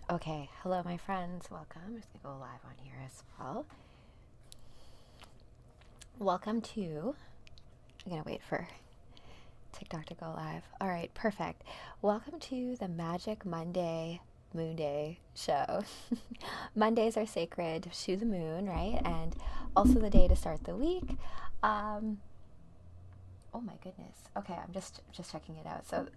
Okay, hello my friends, welcome. I'm just gonna go live on here as well. Welcome to, I'm gonna wait for TikTok to go live. All right, perfect. Welcome to the Magic Monday Moon Day show. Mondays are sacred to the moon, right? And also the day to start the week. Oh my goodness. Okay, I'm just checking it out. So,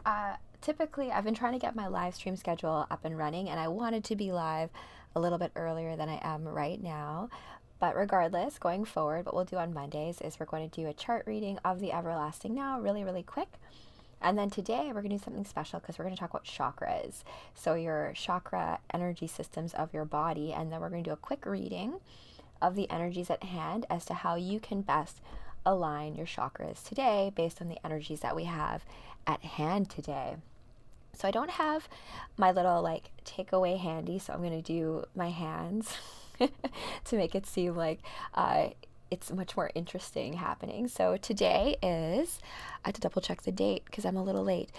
typically, I've been trying to get my live stream schedule up and running, and I wanted to be live a little bit earlier than I am right now. But regardless, going forward, what we'll do on Mondays is we're going to do a chart reading of the everlasting now, really, really quick. And then today we're going to do something special because we're going to talk about chakras. So, your chakra energy systems of your body, and then we're going to do a quick reading of the energies at hand as to how you can best align your chakras today based on the energies that we have at hand today. So I don't have my little like takeaway handy, so I'm going to do my hands to make it seem like it's much more interesting happening. So today is, I have to double check the date because I'm a little late.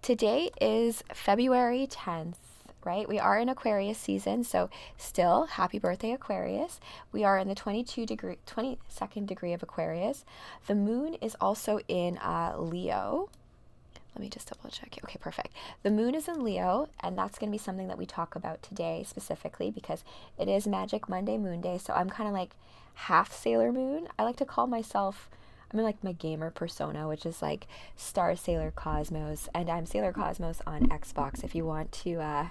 Today is February 10th, right? We are in Aquarius season, so still happy birthday Aquarius. We are in the 22nd degree of Aquarius. The moon is also in Leo. Let me just double check. Okay, perfect. The moon is in Leo, and that's going to be something that we talk about today specifically because it is Magic Monday Moon Day, so I'm kind of like half Sailor Moon. I like to call myself, I'm in like my gamer persona, which is like Star Sailor Cosmos, and I'm Sailor Cosmos on Xbox if you want to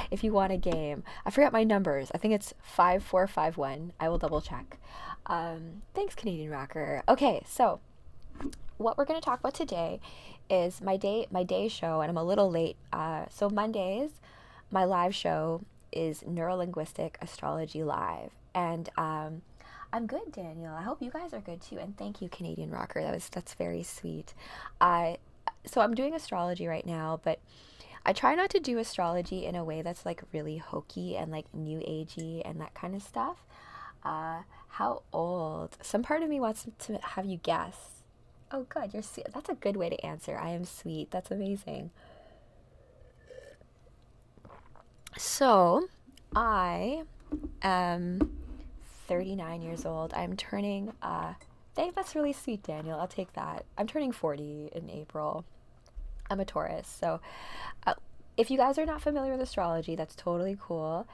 if you want a game. I forgot my numbers. I think it's 5451. I will double check. Thanks, Canadian Rocker. Okay, so what we're going to talk about today is my day show, and I'm a little late. So Mondays, my live show is Neurolinguistic Astrology Live, and I'm good, Daniel. I hope you guys are good too, and thank you, Canadian Rocker. That's very sweet. So I'm doing astrology right now, but I try not to do astrology in a way that's like really hokey and like new agey and that kind of stuff. How old? Some part of me wants to have you guess. Oh, good. You're sweet. That's a good way to answer. I am sweet. That's amazing. So, I am 39 years old. I'm turning, that's really sweet, Daniel. I'll take that. I'm turning 40 in April. I'm a Taurus. So, if you guys are not familiar with astrology, that's totally cool.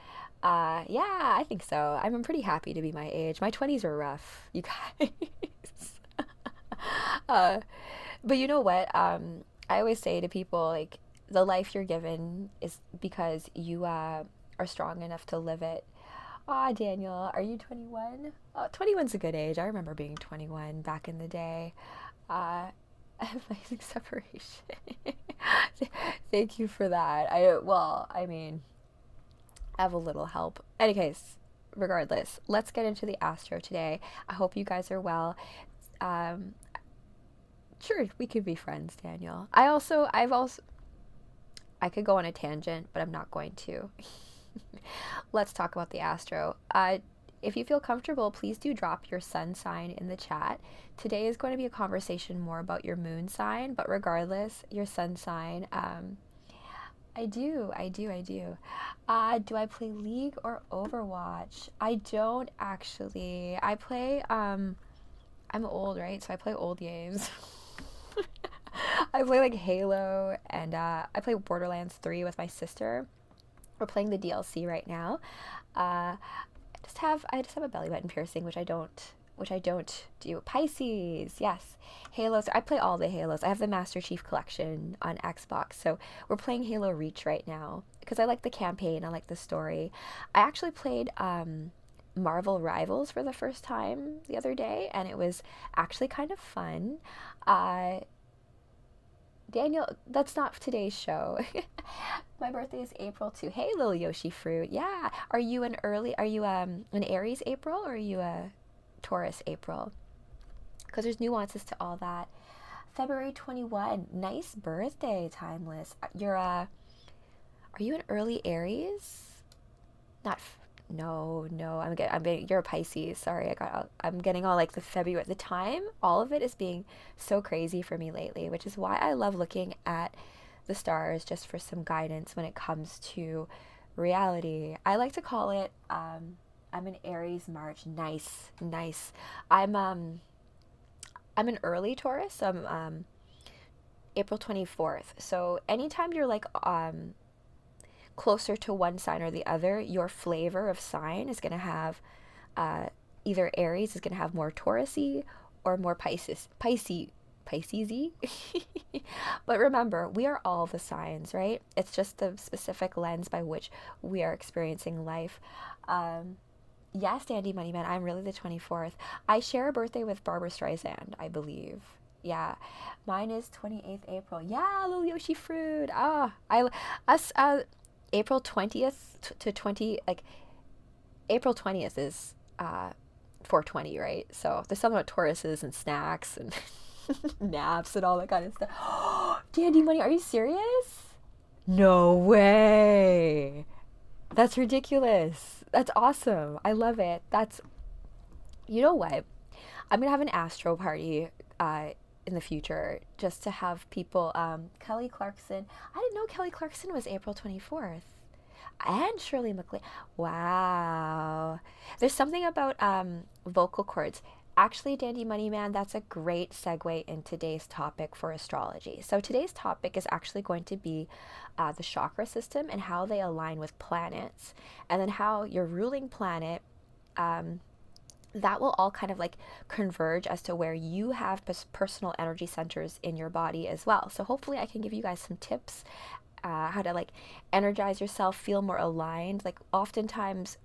Yeah, I think so. I'm pretty happy to be my age. My 20s were rough, you guys. uh, but you know what? I always say to people, like, the life you're given is because you are strong enough to live it. Ah, Daniel, are you 21? 21's a good age. I remember being 21 back in the day. Amazing separation. Thank you for that. I mean, I have a little help. Any case, regardless, let's get into the astro today. I hope you guys are well. Um, sure, we could be friends, Daniel. I could go on a tangent, but I'm not going to. Let's talk about the astro. If you feel comfortable, please do drop your sun sign in the chat. Today is going to be a conversation more about your moon sign, but regardless, your sun sign. I do. Do I play League or Overwatch? I don't actually. I'm old, right? So I play old games. I play like Halo, and I play Borderlands 3 with my sister. We're playing the DLC right now. I just have a belly button piercing, which I don't do. Pisces, yes. Halos. I play all the Halos. I have the Master Chief Collection on Xbox, so we're playing Halo Reach right now because I like the campaign. I like the story. I actually played Marvel Rivals for the first time the other day, and it was actually kind of fun. Uh, Daniel, that's not today's show. My birthday is April 2. Hey, little Yoshi fruit. Yeah. Are you an Aries April, or are you a Taurus April? Because there's nuances to all that. February 21. Nice birthday, Timeless. Are you an early Aries? Not no, no. You're a Pisces. Sorry, I'm getting all like the February. The time, all of it is being so crazy for me lately, which is why I love looking at the stars just for some guidance when it comes to reality. I like to call it, I'm an Aries March. Nice, nice. I'm an early Taurus. So I'm April 24th. So anytime you're like closer to one sign or the other, your flavor of sign is going to have either Aries is going to have more Taurusy or more Piscesy. But remember, we are all the signs, right? It's just the specific lens by which we are experiencing life. Yes, Dandy Moneyman, I'm really the 24th. I share a birthday with Barbara Streisand, I believe. Yeah, mine is 28th April. Yeah, little Yoshi fruit. Us, April 20th to 20, like, April 20th is 420, right? So there's something about Tauruses and snacks and naps and all that kind of stuff. Dandy Money, are you serious? No way. That's ridiculous. That's awesome. I love it. You know what? I'm going to have an astro party in the future just to have people. Kelly Clarkson. I didn't know Kelly Clarkson was April 24th. And Shirley MacLaine. Wow. There's something about vocal cords. Actually, Dandy Money Man, that's a great segue in today's topic for astrology. So today's topic is actually going to be the chakra system and how they align with planets, and then how your ruling planet, that will all kind of like converge as to where you have personal energy centers in your body as well. So hopefully I can give you guys some tips how to like energize yourself, feel more aligned. Like oftentimes,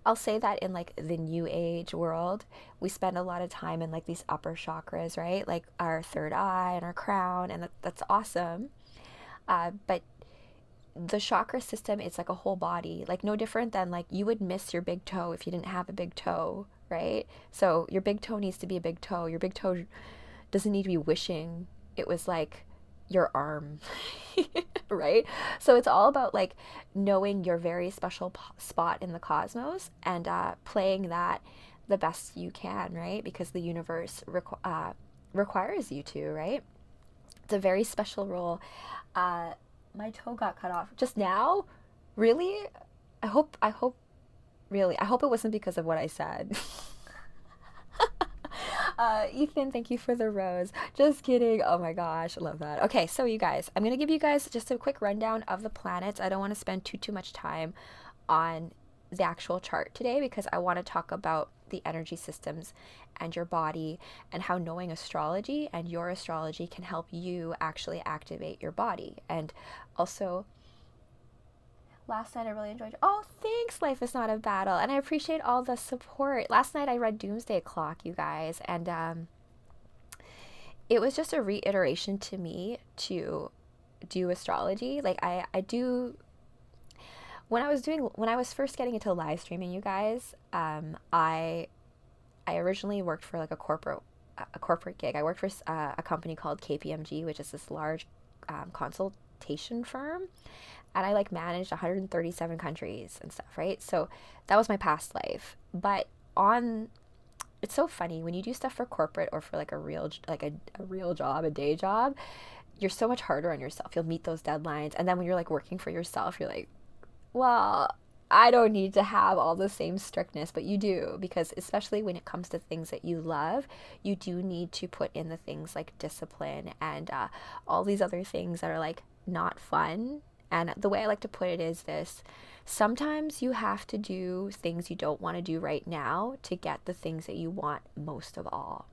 I'll say that in like the new age world, we spend a lot of time in like these upper chakras, right? Like our third eye and our crown, and that's awesome. But the chakra system, it's like a whole body, like no different than like you would miss your big toe if you didn't have a big toe, right? So your big toe needs to be a big toe. Your big toe doesn't need to be wishing it was like your arm, right? So it's all about like knowing your very special spot in the cosmos and playing that the best you can, right? Because the universe requires you to, right? It's a very special role. My toe got cut off just now. Really? I hope it wasn't because of what I said. Ethan, thank you for the rose. Just kidding. Oh my gosh, I love that. Okay, so you guys, I'm going to give you guys just a quick rundown of the planets. I don't want to spend too much time on the actual chart today because I want to talk about the energy systems and your body and how knowing astrology and your astrology can help you actually activate your body. And also, last night I really enjoyed. Oh, thanks. Life is not a battle, and I appreciate all the support. Last night I read Doomsday Clock, you guys, and it was just a reiteration to me to do astrology. Like I do. When I was first getting into live streaming, you guys, I originally worked for like a corporate gig. I worked for a company called KPMG, which is this large consultation firm. And I like managed 137 countries and stuff, right? So that was my past life. But it's so funny when you do stuff for corporate or for like a real job, a day job, you're so much harder on yourself. You'll meet those deadlines. And then when you're like working for yourself, you're like, well, I don't need to have all the same strictness, but you do, because especially when it comes to things that you love, you do need to put in the things like discipline and all these other things that are like not fun. And the way I like to put it is this: sometimes you have to do things you don't want to do right now to get the things that you want most of all.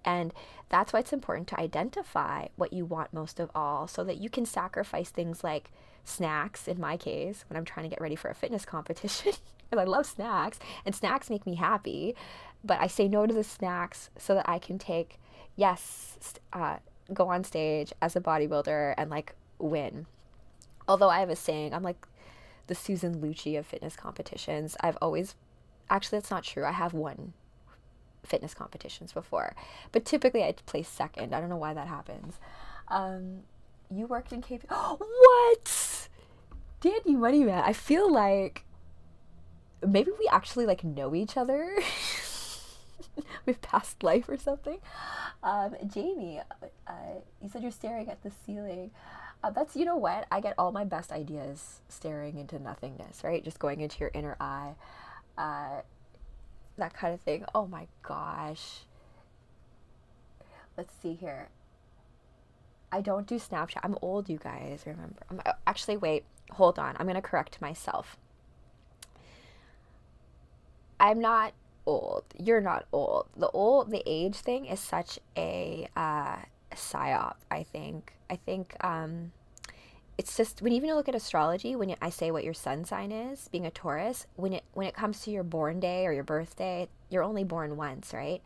And that's why it's important to identify what you want most of all so that you can sacrifice things like snacks, in my case, when I'm trying to get ready for a fitness competition. And I love snacks, and snacks make me happy. But I say no to the snacks so that I can go on stage as a bodybuilder and like win. Although I have a saying, I'm like the Susan Lucci of fitness competitions. Actually, that's not true. I have won fitness competitions before, but typically I place second. I don't know why that happens. You worked in KP. What? Dandy Money Man. I feel like maybe we actually like know each other. We've past life or something. Jamie, you said you're staring at the ceiling. That's, you know what? I get all my best ideas staring into nothingness, right? Just going into your inner eye, uh, that kind of thing. Oh my gosh. Let's see here. I don't do Snapchat. I'm old, you guys, remember. Actually, wait, hold on. I'm going to correct myself. I'm not old. You're not old. The age thing is such a psyop, I think. It's just when even you look at astrology, when I say what your sun sign is, being a Taurus, when it comes to your born day or your birthday, you're only born once, right?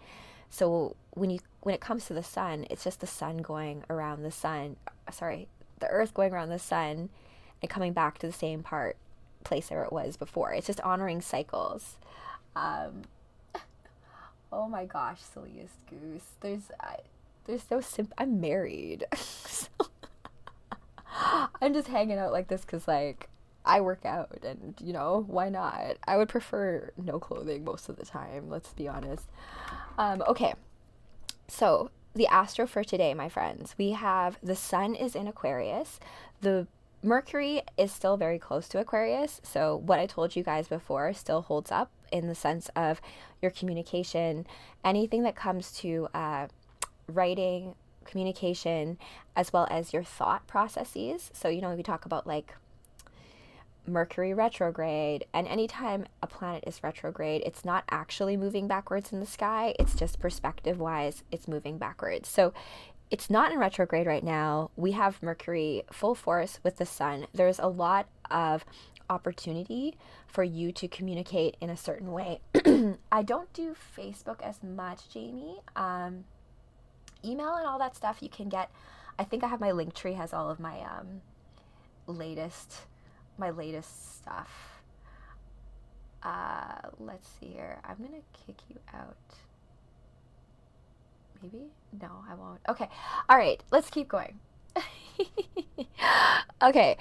So when it comes to the sun, it's just the sun going around the sun. Sorry, the Earth going around the sun and coming back to the same place where it was before. It's just honoring cycles. Um, oh my gosh, silliest goose. There's no I'm married. So I'm just hanging out like this because, like, I work out and, why not? I would prefer no clothing most of the time, let's be honest. Okay, so the astro for today, my friends, we have the sun is in Aquarius. The Mercury is still very close to Aquarius. So what I told you guys before still holds up in the sense of your communication, anything that comes to writing, communication, as well as your thought processes. So, we talk about like Mercury retrograde, and anytime a planet is retrograde, it's not actually moving backwards in the sky, it's just perspective wise, it's moving backwards. So it's not in retrograde right now. We have Mercury full force with the sun. There's a lot of opportunity for you to communicate in a certain way. I don't do Facebook as much, Jamie. Email and all that stuff you can get. I think I have my Linktree has all of my latest stuff. Let's see here. I'm gonna kick you out. Maybe? No, I won't. Okay. All right. Let's keep going. Okay.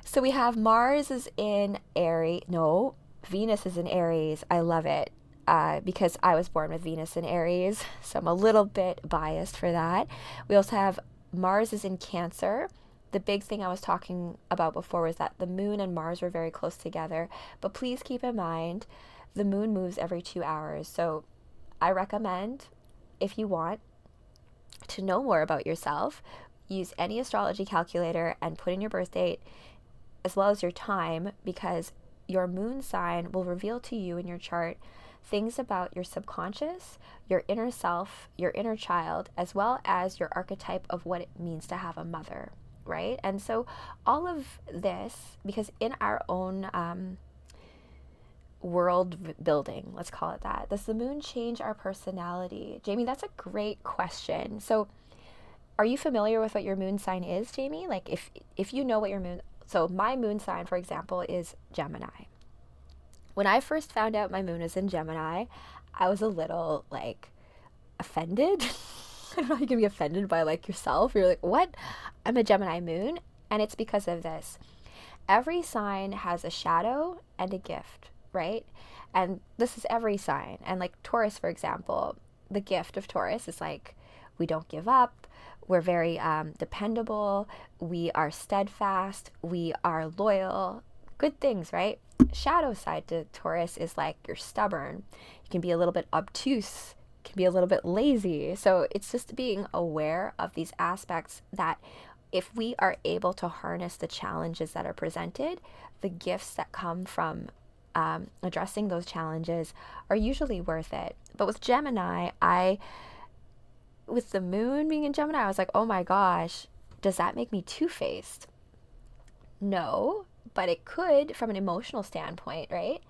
So we have Mars is in Aries. No, Venus is in Aries. I love it. Because I was born with Venus in Aries, so I'm a little bit biased for that. We also have Mars is in Cancer. The big thing I was talking about before was that the moon and Mars were very close together, but please keep in mind the moon moves every 2 hours. So I recommend, if you want to know more about yourself, use any astrology calculator and put in your birth date as well as your time, because your moon sign will reveal to you in your chart things about your subconscious, your inner self, your inner child, as well as your archetype of what it means to have a mother, right? And so all of this, because in our own world building, let's call it that, does the moon change our personality? Jamie, that's a great question. So are you familiar with what your moon sign is, Jamie? Like if you know what your moon, so my moon sign, for example, is Gemini. When I first found out my moon is in Gemini, I was a little, like, offended. I don't know how you can be offended by, like, yourself. You're like, what? I'm a Gemini moon? And it's because of this. Every sign has a shadow and a gift, right? And this is every sign. And, like, Taurus, for example, the gift of Taurus is, like, we don't give up. We're very dependable. We are steadfast. We are loyal. Good things, right? Shadow side to Taurus is like you're stubborn. You can be a little bit obtuse, can be a little bit lazy. So it's just being aware of these aspects that if we are able to harness the challenges that are presented, the gifts that come from addressing those challenges are usually worth it. But with Gemini, with the moon being in Gemini, I was like, oh my gosh, does that make me two-faced? No, but it could from an emotional standpoint, right?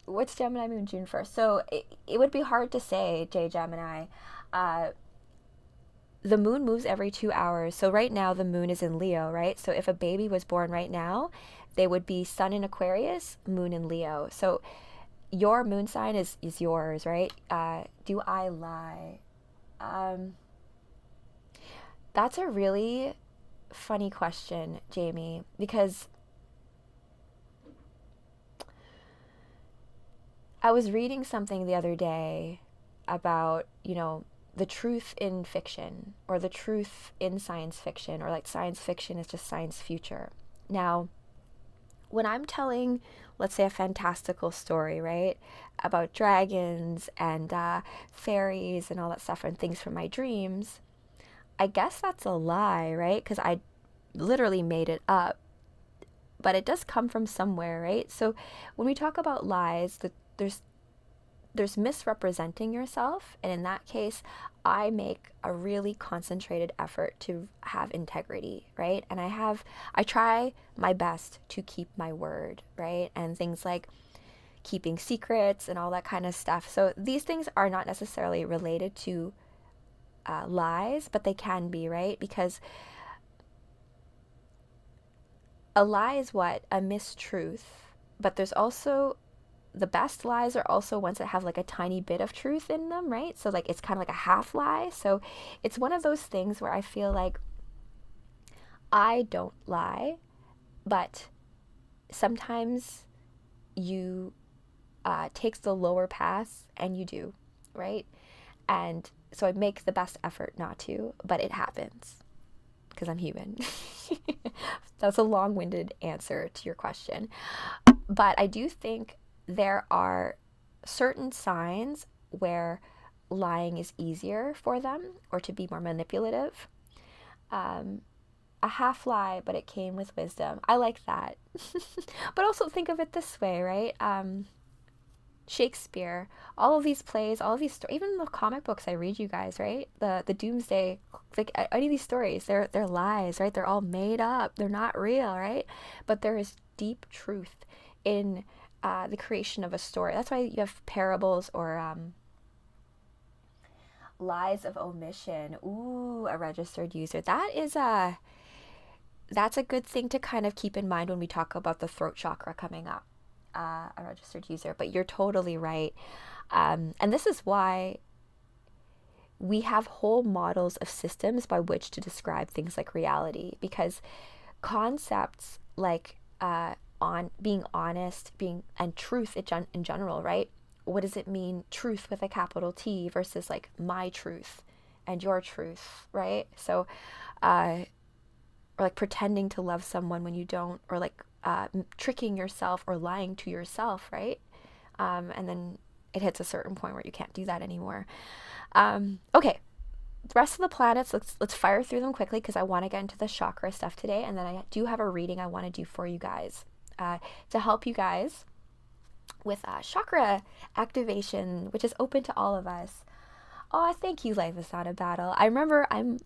What's Gemini moon? June 1st. So it would be hard to say, J Gemini. The moon moves every 2 hours. So right now the moon is in Leo, right? So if a baby was born right now, they would be sun in Aquarius, moon in Leo. So your moon sign is yours, right? Do I lie? That's a really funny question, Jamie, because I was reading something the other day about, the truth in fiction, or the truth in science fiction, or like science fiction is just science future. Now, when I'm telling, let's say, a fantastical story, right, about dragons and fairies and all that stuff and things from my dreams, I guess that's a lie, right? Because I literally made it up. But it does come from somewhere, right? So when we talk about lies, there's misrepresenting yourself, and in that case, I make a really concentrated effort to have integrity, right? And I try my best to keep my word, right? And things like keeping secrets and all that kind of stuff. So these things are not necessarily related to lies, but they can be, right? Because a lie is what? A mistruth. But there's also, the best lies are also ones that have like a tiny bit of truth in them, right? So like it's kind of like a half lie. So it's one of those things where I feel like I don't lie, but sometimes you takes the lower path and you do, right? And so I make the best effort not to, but it happens because I'm human. That's a long-winded answer to your question. But I do think there are certain signs where lying is easier for them, or to be more manipulative. A half lie, but it came with wisdom. I like that. But also think of it this way, right? Shakespeare, all of these plays, all of these stories, even the comic books I read you guys, right? The Doomsday, like any of these stories, they're lies, right? They're all made up. They're not real, right? But there is deep truth in the creation of a story. That's why you have parables or lies of omission. Ooh, a registered user. That's a good thing to kind of keep in mind when we talk about the throat chakra coming up. A registered user, but you're totally right. And this is why we have whole models of systems by which to describe things like reality, because concepts like on being honest, and truth in general, right? What does it mean, truth with a capital T versus like my truth and your truth, right? So, or like pretending to love someone when you don't, or like tricking yourself or lying to yourself, right? And then it hits a certain point where you can't do that anymore. Okay, the rest of the planets, let's fire through them quickly because I want to get into the chakra stuff today, and then I do have a reading I want to do for you guys to help you guys with chakra activation, which is open to all of us. Oh, thank you, Life is Not a Battle. I remember I'm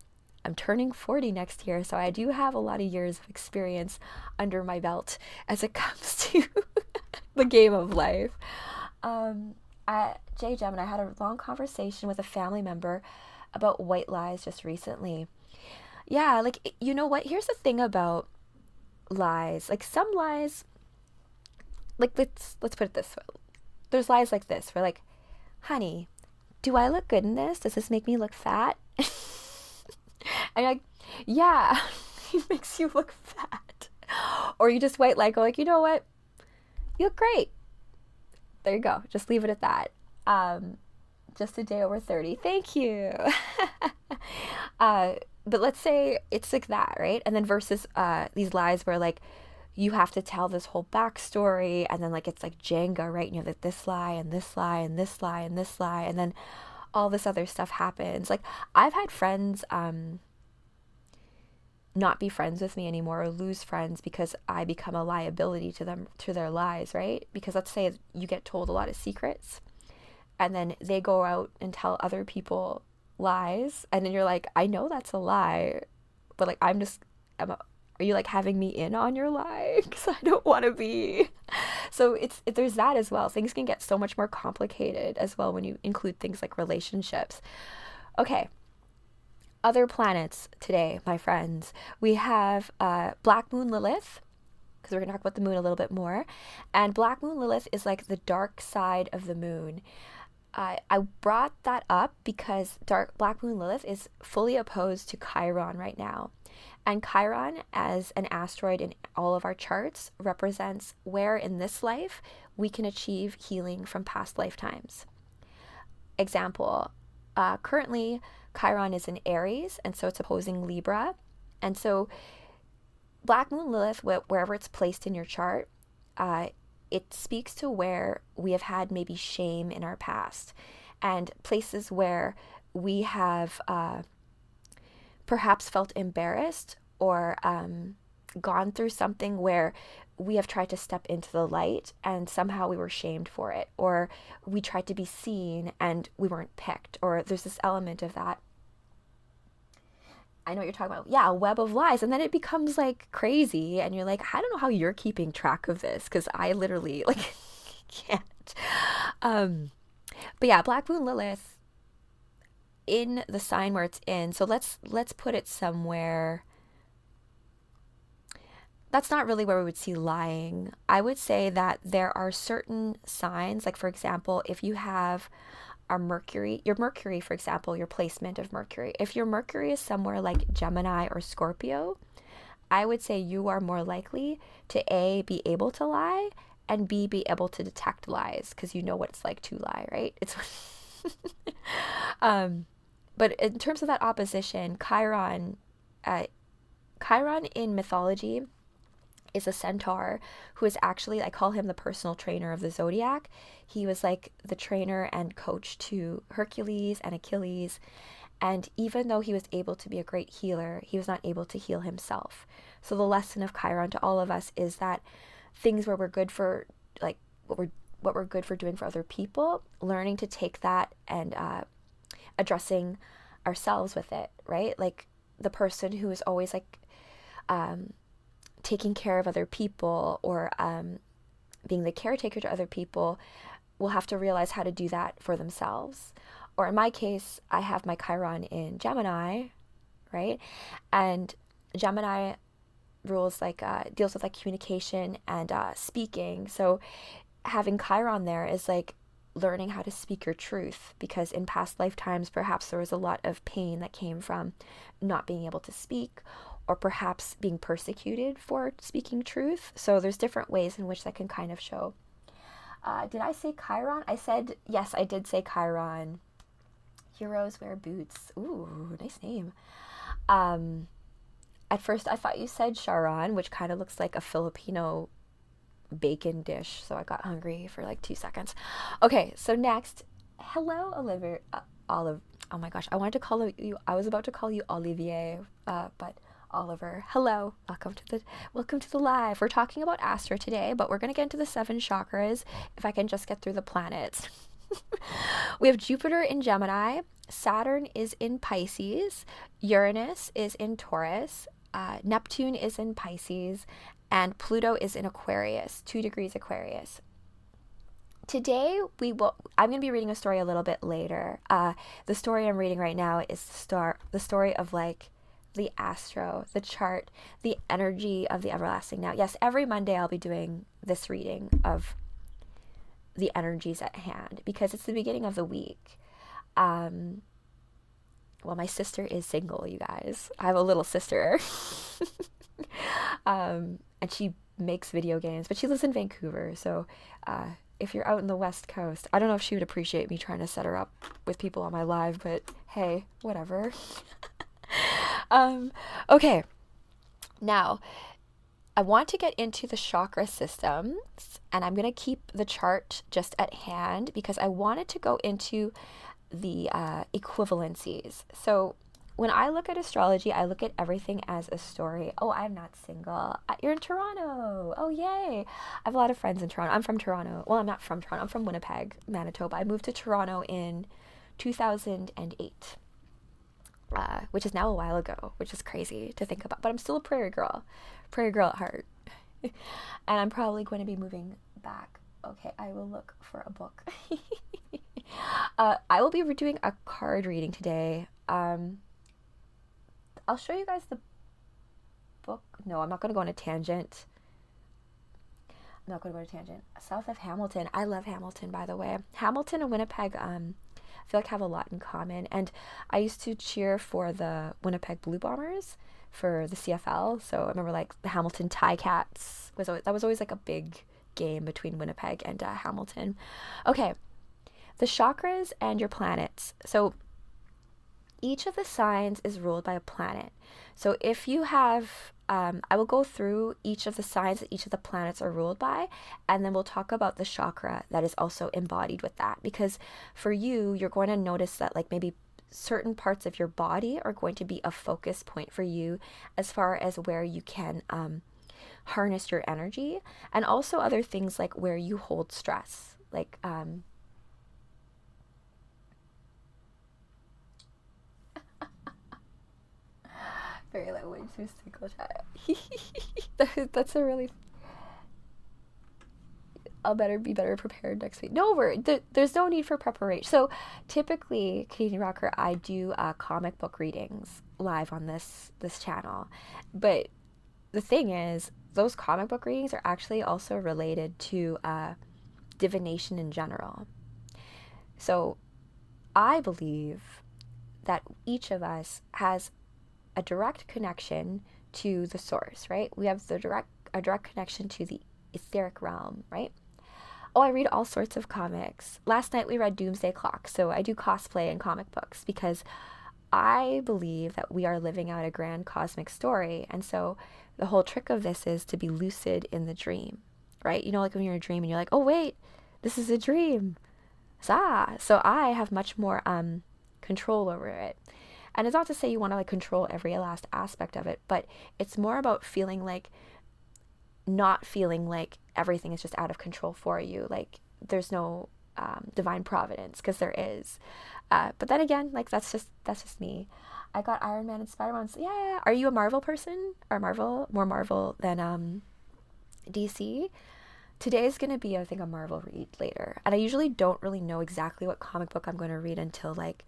turning 40 next year, so I do have a lot of years of experience under my belt as it comes to the game of life. Jay Gem and I had a long conversation with a family member about white lies just recently. Yeah, like, you know what? Here's the thing about lies. Like, some lies, like, let's put it this way. There's lies like this, where like, honey, do I look good in this? Does this make me look fat? And you're like, yeah, it makes you look fat. Or you just white lie, go like, you know what? You look great. There you go. Just leave it at that. Just a day over 30. Thank you. But let's say it's like that, right? And then versus these lies where like you have to tell this whole backstory, and then like it's like Jenga, right? And you have like this lie and this lie and this lie and this lie, and then all this other stuff happens. Like, I've had friends not be friends with me anymore, or lose friends because I become a liability to them, to their lies, right? Because let's say you get told a lot of secrets, and then they go out and tell other people lies, and then you're like, I know that's a lie, but like are you like having me in on your lie? Because I don't want to be. So there's that as well. Things can get so much more complicated as well when you include things like relationships. Okay. Other planets today, my friends. We have Black Moon Lilith, because we're going to talk about the moon a little bit more. And Black Moon Lilith is like the dark side of the moon. I brought that up because Black Moon Lilith is fully opposed to Chiron right now. And Chiron, as an asteroid in all of our charts, represents where in this life we can achieve healing from past lifetimes. Example, Currently, Chiron is in Aries, and so it's opposing Libra. And so Black Moon Lilith, wherever it's placed in your chart, it speaks to where we have had maybe shame in our past and places where we have perhaps felt embarrassed or gone through something where we have tried to step into the light and somehow we were shamed for it, or we tried to be seen and we weren't picked, or there's this element of that. I know what you're talking about. Yeah, a web of lies. And then it becomes like crazy. And you're like, I don't know how you're keeping track of this because I literally like can't. But yeah, Black Moon Lilith in the sign where it's in. So let's put it somewhere. That's not really where we would see lying. I would say that there are certain signs, like for example, if you have your Mercury, for example, your placement of Mercury. If your Mercury is somewhere like Gemini or Scorpio, I would say you are more likely to A, be able to lie, and B, be able to detect lies because you know what it's like to lie, right? It's but in terms of that opposition, Chiron in mythology is a centaur who is actually, I call him the personal trainer of the zodiac. He was like the trainer and coach to Hercules and Achilles. And even though he was able to be a great healer, he was not able to heal himself. So the lesson of Chiron to all of us is that things where we're good for, like what we're good for doing for other people, learning to take that and addressing ourselves with it, right? Like the person who is always like taking care of other people or being the caretaker to other people will have to realize how to do that for themselves. Or in my case, I have my Chiron in Gemini, right? And Gemini rules like deals with like communication and speaking. So having Chiron there is like learning how to speak your truth, because in past lifetimes perhaps there was a lot of pain that came from not being able to speak, or perhaps being persecuted for speaking truth. So there's different ways in which that can kind of show. Did I say Chiron? I said, yes, I did say Chiron. Heroes wear boots. Ooh, nice name. At first I thought you said Charon, which kind of looks like a Filipino bacon dish. So I got hungry for like 2 seconds. Okay, so next, hello, Olive. Oh my gosh, I was about to call you Olivier, but Oliver. Hello. Welcome to the live. We're talking about Astro today, but we're going to get into the 7 chakras if I can just get through the planets. We have Jupiter in Gemini, Saturn is in Pisces, Uranus is in Taurus, Neptune is in Pisces, and Pluto is in Aquarius, 2 degrees Aquarius. Today, I'm going to be reading a story a little bit later. The story I'm reading right now is the story of like the astro, the chart, the energy of the everlasting now. Yes, every Monday I'll be doing this reading of the energies at hand because it's the beginning of the week. Well, my sister is single, you guys. I have a little sister. And she makes video games, but she lives in Vancouver. So if you're out in the West Coast, I don't know if she would appreciate me trying to set her up with people on my live, but hey, whatever. Okay, now I want to get into the chakra systems, and I'm going to keep the chart just at hand because I wanted to go into the equivalencies. So when I look at astrology, I look at everything as a story. Oh, I'm not single. You're in Toronto. Oh, yay. I have a lot of friends in Toronto. I'm from Toronto. Well, I'm not from Toronto. I'm from Winnipeg, Manitoba. I moved to Toronto in 2008. Which is now a while ago, which is crazy to think about. But I'm still a prairie girl at heart. And I'm probably going to be moving back. Okay, I will look for a book. I will be doing a card reading today. I'll show you guys the book. No, I'm not going to go on a tangent. South of Hamilton. I love Hamilton, by the way. Hamilton and Winnipeg, I feel like have a lot in common. And I used to cheer for the Winnipeg Blue Bombers for the CFL. So I remember like the Hamilton Ticats that was always like a big game between Winnipeg and Hamilton. Okay, the chakras and your planets. So each of the signs is ruled by a planet. So if you have, I will go through each of the signs that each of the planets are ruled by, and then we'll talk about the chakra that is also embodied with that. Because for you, you're going to notice that like maybe certain parts of your body are going to be a focus point for you as far as where you can harness your energy, and also other things like where you hold stress. Like, very lightweight to single chat. That's a really. I'll be better prepared next week. No, there's no need for preparation. So typically, Canadian Rocker, I do comic book readings live on this channel, but the thing is, those comic book readings are actually also related to divination in general. So I believe that each of us has a direct connection to the source, right? We have a direct connection to the etheric realm, right? Oh, I read all sorts of comics. Last night we read Doomsday Clock, so I do cosplay and comic books because I believe that we are living out a grand cosmic story. And so the whole trick of this is to be lucid in the dream, right? You know, like when you're in a dream and you're like, oh, wait, this is a dream. So I have much more control over it. And it's not to say you want to like control every last aspect of it, but it's more about feeling like, not feeling like everything is just out of control for you. Like there's no divine providence, because there is. But then again, like that's just me. I got Iron Man and Spider-Man. So yeah. Are you a Marvel person? Or more Marvel than DC? Today is going to be, I think, a Marvel read later. And I usually don't really know exactly what comic book I'm going to read until like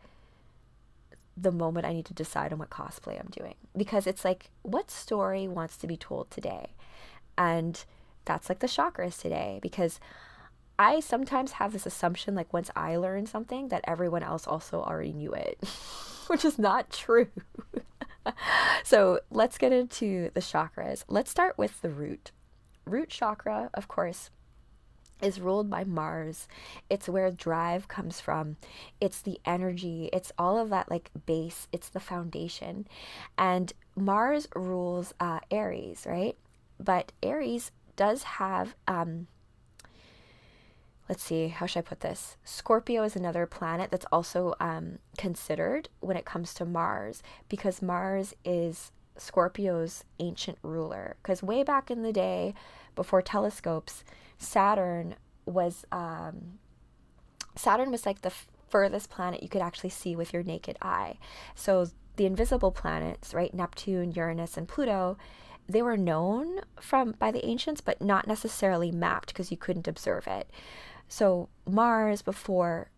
the moment I need to decide on what cosplay I'm doing. Because it's like, what story wants to be told today? And that's like the chakras today, because I sometimes have this assumption, like once I learn something, that everyone else also already knew it, which is not true. So let's get into the chakras. Let's start with the root. Root chakra, of course, is ruled by Mars. It's where drive comes from. It's the energy. It's all of that like base. It's the foundation. And Mars rules Aries, right? But Aries does have, let's see, how should I put this? Scorpio is another planet that's also considered when it comes to Mars, because Mars is Scorpio's ancient ruler. Because way back in the day, before telescopes, Saturn was like the furthest planet you could actually see with your naked eye. So the invisible planets, right, Neptune, Uranus, and Pluto, they were known by the ancients, but not necessarily mapped because you couldn't observe it. So Mars, before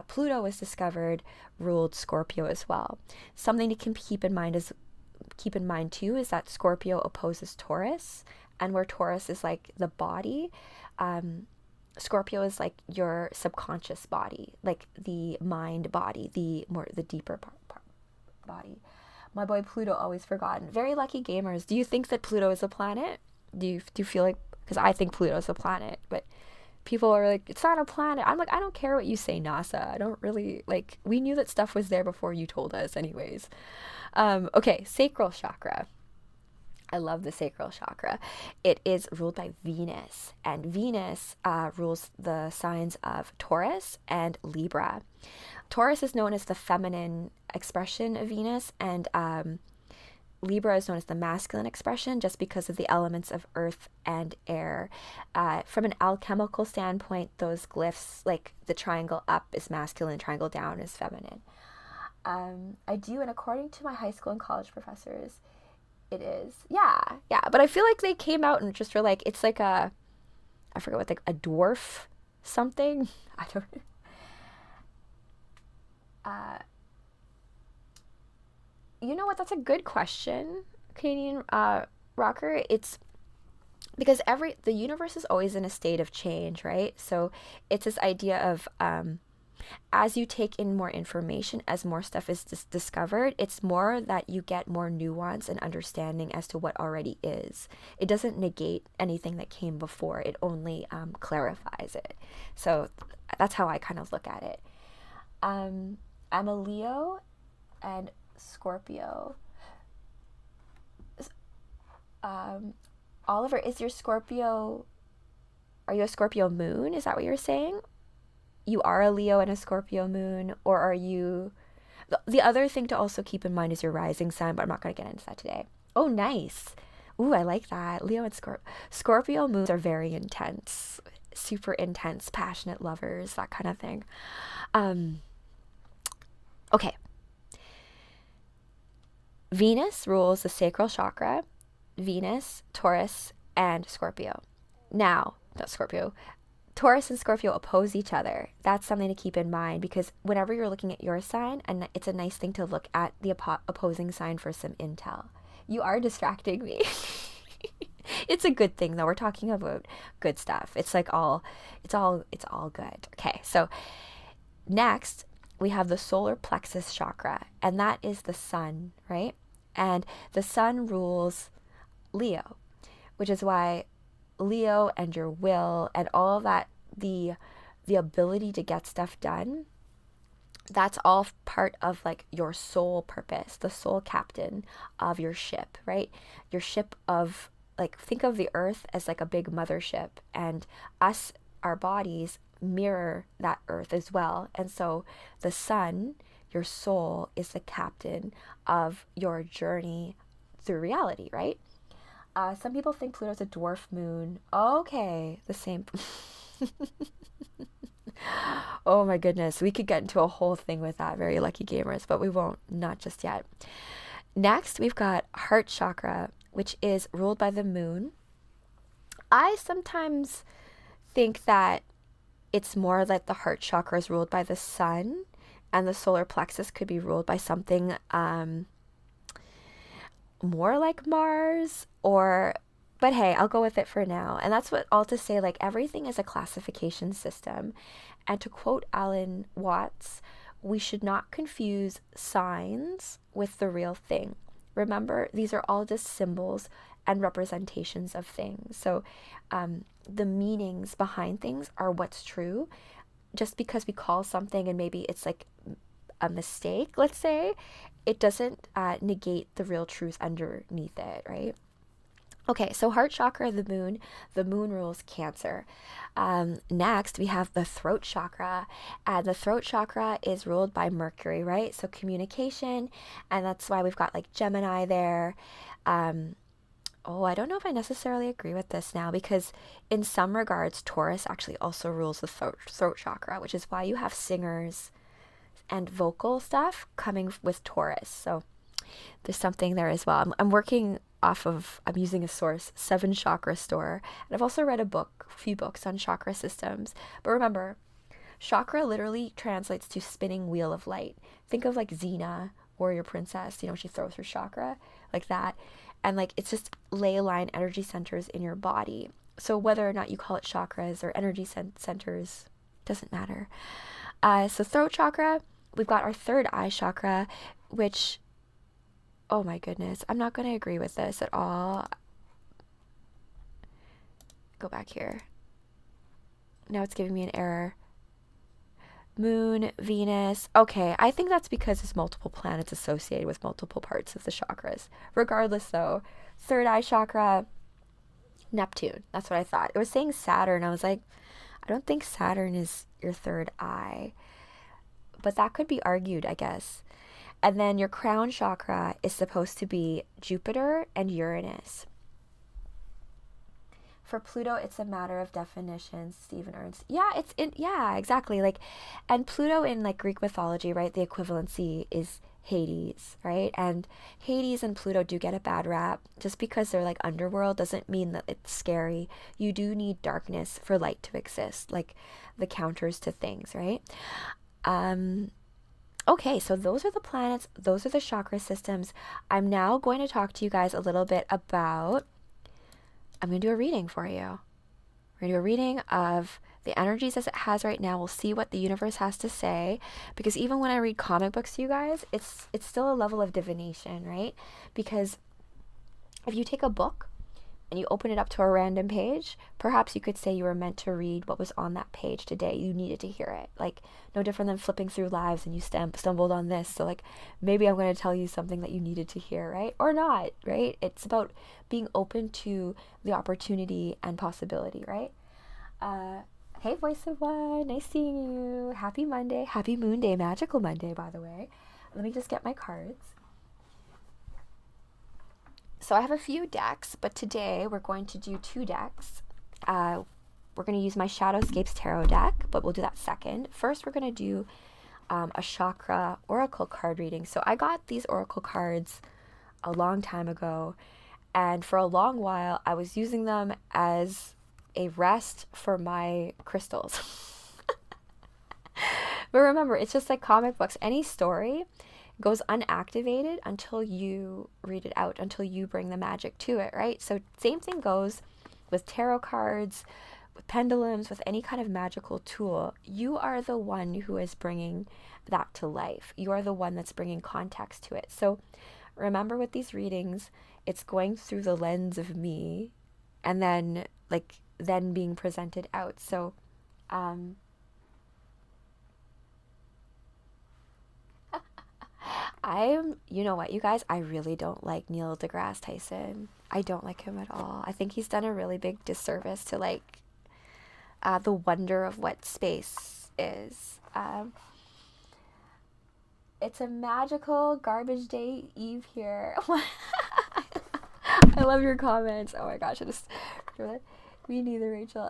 Pluto was discovered, ruled Scorpio as well. Something to keep in mind too is that Scorpio opposes Taurus, and where Taurus is like the body, Scorpio is like your subconscious body, like the mind body, the deeper body. My boy Pluto, always forgotten. Very lucky gamers. Do you think that Pluto is a planet? Do you feel like, because I think Pluto is a planet, but people are like, it's not a planet. I'm like, I don't care what you say, NASA. I don't really, like, we knew that stuff was there before you told us anyways. Okay, sacral chakra. I love the sacral chakra. It is ruled by Venus, and Venus rules the signs of Taurus and Libra. Taurus is known as the feminine expression of Venus, and Libra is known as the masculine expression, just because of the elements of earth and air. From an alchemical standpoint, those glyphs, like the triangle up is masculine, triangle down is feminine. I do, and according to my high school and college professors, it is. Yeah. But I feel like they came out and just were like, it's like I forget what, like a dwarf something. I don't. You know what? That's a good question, Canadian Rocker. It's because the universe is always in a state of change, right? So it's this idea of as you take in more information, as more stuff is discovered, it's more that you get more nuance and understanding as to what already is. It doesn't negate anything that came before. It only clarifies it. So that's how I kind of look at it. I'm a Leo, and Scorpio. Oliver, is your Scorpio, are you a Scorpio moon? Is that what you're saying? You are a Leo and a Scorpio moon, or are you... The other thing to also keep in mind is your rising sign, but I'm not going to get into that today. Oh, nice. Ooh, I like that. Leo and Scorpio moons are very intense, super intense, passionate lovers, that kind of thing. Okay. Venus rules the sacral chakra. Venus, Taurus, and Scorpio. Now, not Scorpio, Taurus and Scorpio oppose each other. That's something to keep in mind, because whenever you're looking at your sign, and it's a nice thing to look at the opposing sign for some intel. You are distracting me. It's a good thing though. We're talking about good stuff. It's all good. Okay, so next we have the solar plexus chakra, and that is the sun, right? And the sun rules Leo, which is why Leo and your will and all of that, the ability to get stuff done, that's all part of like your soul purpose, the soul captain of your ship, right? Your ship of, like, think of the earth as like a big mothership, and us, our bodies, mirror that earth as well. And so the sun, your soul, is the captain of your journey through reality, right? Some people think Pluto's a dwarf moon. Okay, the same. Oh my goodness, we could get into a whole thing with that, very lucky gamers, but we won't, not just yet. Next, we've got heart chakra, which is ruled by the moon. I sometimes think that it's more that the heart chakra is ruled by the sun, and the solar plexus could be ruled by something more like Mars, but hey, I'll go with it for now. And that's what all to say, like, everything is a classification system. And to quote Alan Watts, we should not confuse signs with the real thing. Remember, these are all just symbols and representations of things. So the meanings behind things are what's true. Just because we call something and maybe it's like a mistake, let's say, it doesn't negate the real truth underneath it, right? Okay, so heart chakra, the moon rules Cancer. Next, we have the throat chakra, and the throat chakra is ruled by Mercury, right? So communication, and that's why we've got like Gemini there. I don't know if I necessarily agree with this now, because in some regards, Taurus actually also rules the throat chakra, which is why you have singers and vocal stuff coming with Taurus. So there's something there as well. I'm working off of, I'm using a source, 7 Chakra Store, and I've also read a few books on chakra systems. But remember, chakra literally translates to spinning wheel of light. Think of like Xena, warrior princess, she throws her chakra like that. And like, it's just ley line energy centers in your body. So whether or not you call it chakras or energy centers, doesn't matter. So throat chakra, we've got our third eye chakra, which, oh my goodness, I'm not going to agree with this at all. Go back here. Now it's giving me an error. Moon, Venus. Okay, I think that's because there's multiple planets associated with multiple parts of the chakras. Regardless though, third eye chakra, Neptune. That's what I thought. It was saying Saturn. I was like, I don't think Saturn is your third eye. But that could be argued, I guess. And then your crown chakra is supposed to be Jupiter and Uranus. For Pluto, it's a matter of definition, Stephen Ernst. Yeah, exactly. Like, and Pluto in like Greek mythology, right? The equivalency is Hades, right? And Hades and Pluto do get a bad rap. Just because they're like underworld doesn't mean that it's scary. You do need darkness for light to exist, like the counters to things, right? Okay, so those are the planets, those are the chakra systems. I'm now going to talk to you guys a little bit about, I'm going to do a reading for you. We're going to do a reading of the energies as it has right now. We'll see what the universe has to say, because even when I read comic books to you guys, it's still a level of divination, right? Because if you take a book, and you open it up to a random page, perhaps you could say you were meant to read what was on that page today. You needed to hear it. Like, no different than flipping through lives and you stumbled on this. So, like, maybe I'm going to tell you something that you needed to hear, right? Or not, right? It's about being open to the opportunity and possibility, right? Hey, Voice of One, nice seeing you. Happy Monday. Happy Moon Day, Magical Monday, by the way. Let me just get my cards. So I have a few decks, but today we're going to do 2 decks. We're going to use my Shadowscapes Tarot deck, but we'll do that second. First, we're going to do a chakra oracle card reading. So I got these oracle cards a long time ago, and for a long while I was using them as a rest for my crystals. But remember, it's just like comic books. Any story goes unactivated until you read it out, until you bring the magic to it, right? So same thing goes with tarot cards, with pendulums, with any kind of magical tool. You are the one who is bringing that to life. You are the one that's bringing context to it. So remember, with these readings, it's going through the lens of me and then being presented out. So you know what, you guys, I really don't like Neil deGrasse Tyson. I don't like him at all. I think he's done a really big disservice to the wonder of what space is. It's a magical garbage day eve here. I love your comments. Oh my gosh, me neither, Rachel.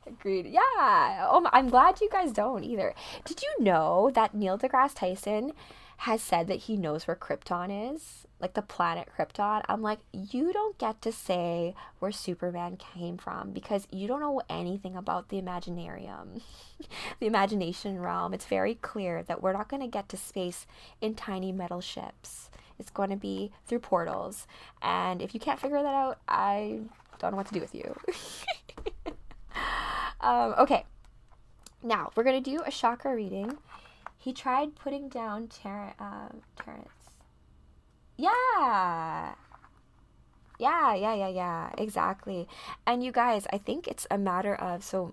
Agreed. Yeah. Oh, I'm glad you guys don't either. Did you know that Neil deGrasse Tyson has said that he knows where Krypton is? Like the planet Krypton. I'm like, you don't get to say where Superman came from because you don't know anything about the Imaginarium, the imagination realm. It's very clear that we're not going to get to space in tiny metal ships. It's going to be through portals. And if you can't figure that out, I don't know what to do with you. Okay. Now, we're going to do a chakra reading. He tried putting down Terrence. Yeah. Exactly. And you guys, I think it's a matter of, so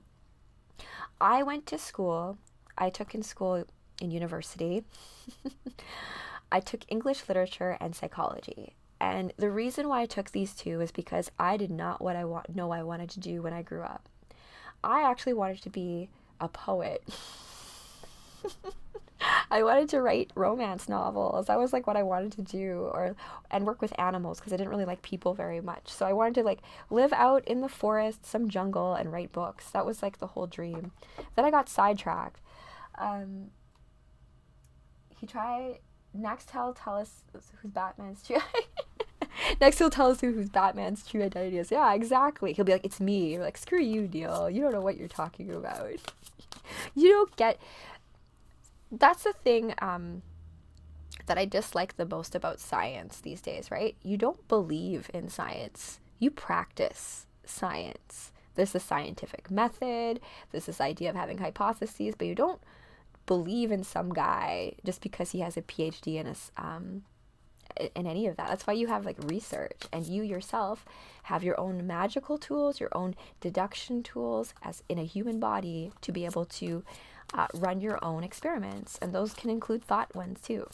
I went to school. I took in school in university. I took English literature and psychology. And the reason why I took these 2 is because I did not know I wanted to do when I grew up. I actually wanted to be a poet. I wanted to write romance novels. That was like what I wanted to do, and work with animals because I didn't really like people very much. So I wanted to live out in the forest, some jungle, and write books. That was like the whole dream. Then I got sidetracked. He tried. Next he'll tell us who's Batman's true. Next he'll tell us who's Batman's true identity is. Yeah, exactly. He'll be like, it's me. You're like, screw you, Neil. You don't know what you're talking about. You don't get. That's the thing that I dislike the most about science these days, right? You don't believe in science. You practice science. There's the scientific method. There's this idea of having hypotheses, but you don't believe in some guy just because he has a PhD in any of that. That's why you have research, and you yourself have your own magical tools, your own deduction tools as in a human body to be able to run your own experiments, and those can include thought ones too.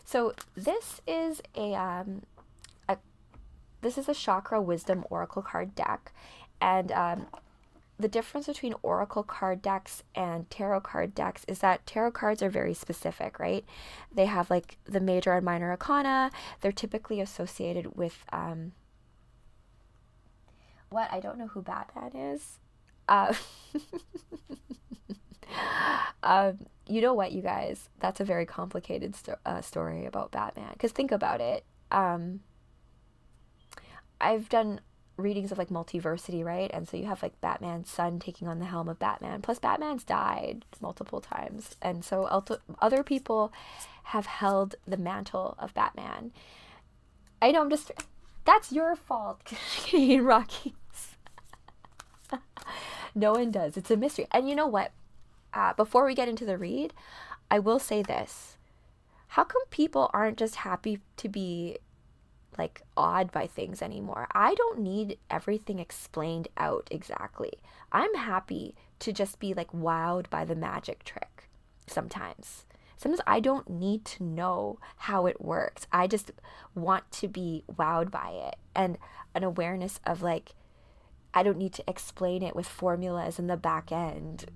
So this is a chakra wisdom oracle card deck, and the difference between oracle card decks and tarot card decks is that tarot cards are very specific, right? They have the major and minor arcana. They're typically associated with what? I don't know who Batman is. You know what, you guys? That's a very complicated story about Batman. Because think about it. I've done readings of multiversity, right? And so you have Batman's son taking on the helm of Batman. Plus Batman's died multiple times. And so other people have held the mantle of Batman. I know, that's your fault, Canadian Rockies. No one does. It's a mystery. And you know what? Before we get into the read, I will say this. How come people aren't just happy to be like awed by things anymore. I don't need everything explained out exactly. I'm happy to just be like wowed by the magic trick sometimes. Sometimes I don't need to know how it works. I just want to be wowed by it, and an awareness of like, I don't need to explain it with formulas in the back end.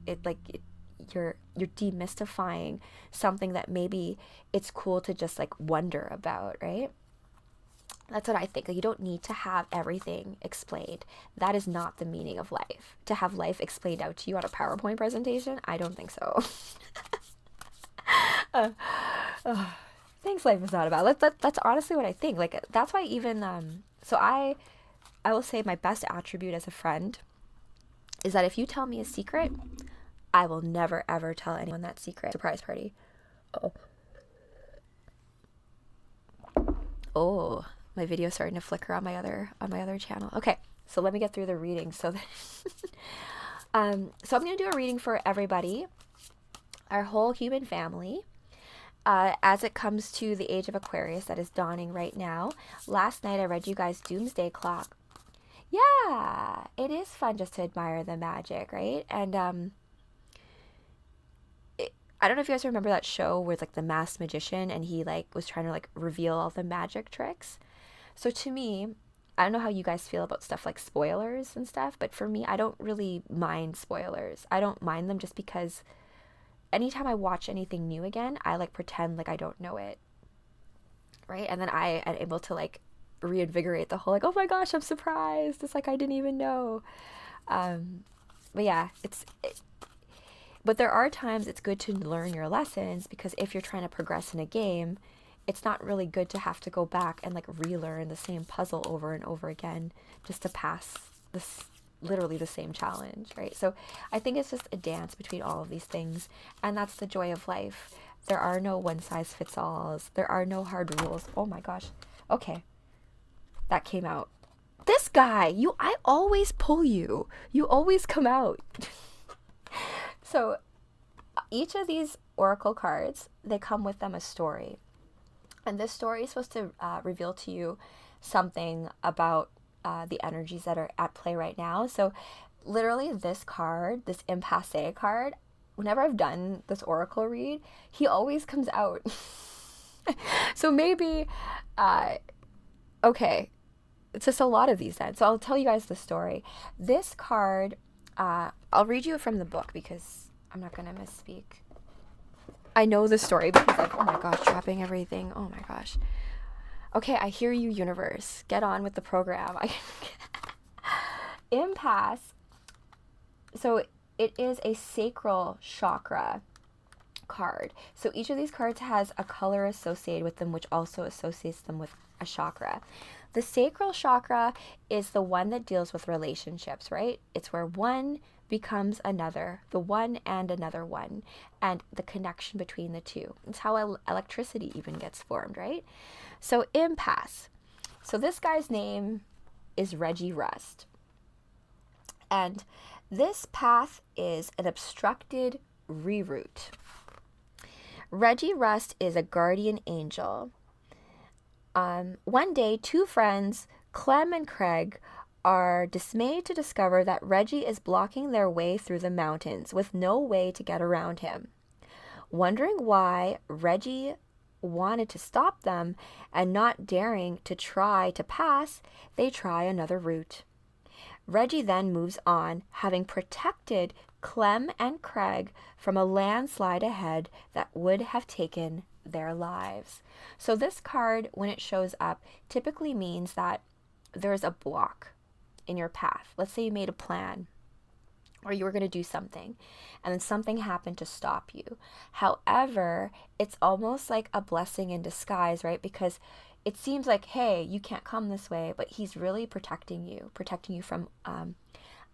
You're demystifying something that maybe it's cool to just like wonder about, right? That's what I think. Like, you don't need to have everything explained. That is not the meaning of life. To have life explained out to you on a PowerPoint presentation, I don't think so. Things life is not about. That's honestly what I think. Like, that's why even so I will say my best attribute as a friend is that if you tell me a secret, I will never ever tell anyone that secret. Surprise party. Oh, my video's starting to flicker on my other channel. Okay, so let me get through the reading. So that so I'm going to do a reading for everybody, our whole human family, as it comes to the age of Aquarius that is dawning right now. Last night I read you guys Doomsday Clock. Yeah, it is fun just to admire the magic, right? And I don't know if you guys remember that show where like the masked magician and he like was trying to like reveal all the magic tricks. So to me, I don't know how you guys feel about stuff like spoilers and stuff, but for me, I don't really mind spoilers. I don't mind them just because anytime I watch anything new again, I like pretend like I don't know it, right? And then I am able to like reinvigorate the whole like, oh my gosh, I'm surprised. It's like I didn't even know. But yeah, but there are times it's good to learn your lessons, because if you're trying to progress in a game, it's not really good to have to go back and like relearn the same puzzle over and over again just to pass this literally the same challenge, right? So I think it's just a dance between all of these things, and that's the joy of life. There are no one size fits alls. There are no hard rules. Oh my gosh. Okay. That came out. This guy, I always pull you. You always come out. So each of these oracle cards, they come with them a story. And this story is supposed to reveal to you something about the energies that are at play right now. So literally this card, this impasse card, whenever I've done this oracle read, he always comes out. So maybe, okay, it's just a lot of these then. So I'll tell you guys the story. This card, I'll read you from the book because I'm not going to misspeak. I know the story because like, oh my gosh, dropping everything. Oh my gosh. Okay, I hear you, universe. Get on with the program. Impasse. So it is a sacral chakra card. So each of these cards has a color associated with them, which also associates them with a chakra. The sacral chakra is the one that deals with relationships, right? It's where one becomes another, the one and another one, and the connection between the two. It's how electricity even gets formed, right? So impasse. So this guy's name is Reggie Rust. And this path is an obstructed reroute. Reggie Rust is a guardian angel. One day, two friends, Clem and Craig, are dismayed to discover that Reggie is blocking their way through the mountains with no way to get around him. Wondering why Reggie wanted to stop them and not daring to try to pass, they try another route. Reggie then moves on, having protected Clem and Craig from a landslide ahead that would have taken their lives. So this card, when it shows up, typically means that there's a block in your path. Let's say you made a plan or you were going to do something and then something happened to stop you. However, it's almost like a blessing in disguise, right? Because it seems like, hey, you can't come this way, but he's really protecting you from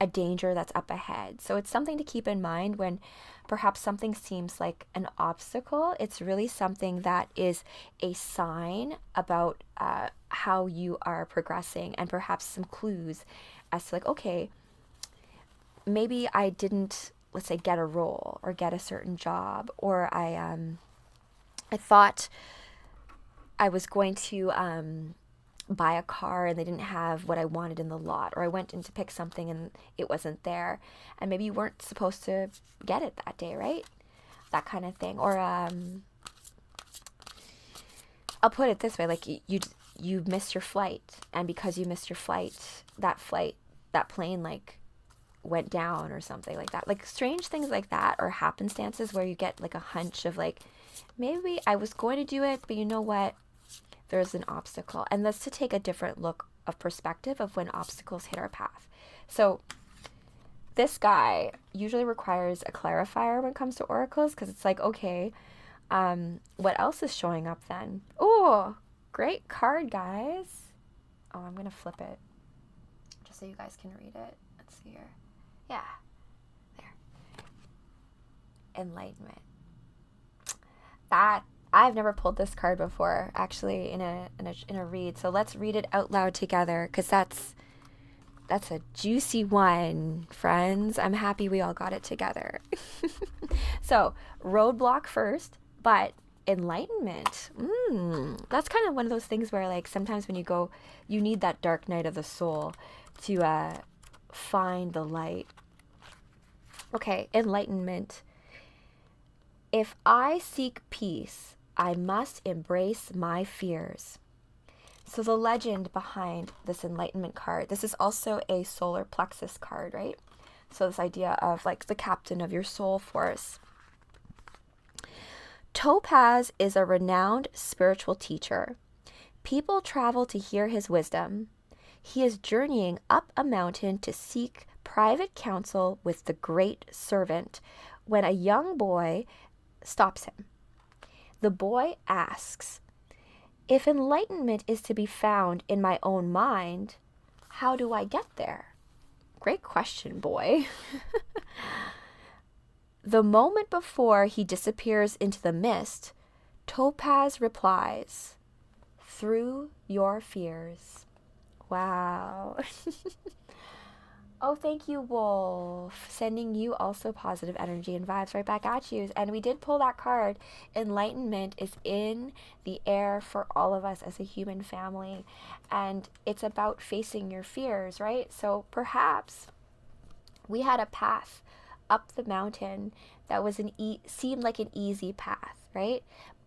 a danger that's up ahead. So it's something to keep in mind when perhaps something seems like an obstacle. It's really something that is a sign about how you are progressing, and perhaps some clues as to like, okay, maybe I didn't, let's say, get a role or get a certain job, or I thought I was going to buy a car and they didn't have what I wanted in the lot, or I went in to pick something and it wasn't there, and maybe you weren't supposed to get it that day, right? That kind of thing. Or I'll put it this way, like you missed your flight, and because you missed your flight, that plane like went down or something like that. Like strange things like that, or happenstances where you get like a hunch of like, maybe I was going to do it, but you know what? There's an obstacle. And that's to take a different look of perspective of when obstacles hit our path. So this guy usually requires a clarifier when it comes to oracles, because it's like, okay, what else is showing up then? Oh, great card, guys. Oh, I'm going to flip it just so you guys can read it. Let's see here. Yeah, there. Enlightenment. That, I've never pulled this card before, actually, in a read. So let's read it out loud together, because that's a juicy one, friends. I'm happy we all got it together. So, roadblock first, but enlightenment. That's kind of one of those things where, like, sometimes when you go, you need that dark night of the soul to find the light. Okay, enlightenment. If I seek peace, I must embrace my fears. So the legend behind this enlightenment card, this is also a solar plexus card, right? So this idea of like the captain of your soul force. Topaz is a renowned spiritual teacher. People travel to hear his wisdom. He is journeying up a mountain to seek private counsel with the great servant when a young boy stops him. The boy asks, "If enlightenment is to be found in my own mind, how do I get there?" Great question, boy. The moment before he disappears into the mist, Topaz replies, "Through your fears." Wow. Oh, thank you, Wolf. Sending you also positive energy and vibes right back at you. And we did pull that card. Enlightenment is in the air for all of us as a human family. And it's about facing your fears, right? So perhaps we had a path up the mountain that was seemed like an easy path, right?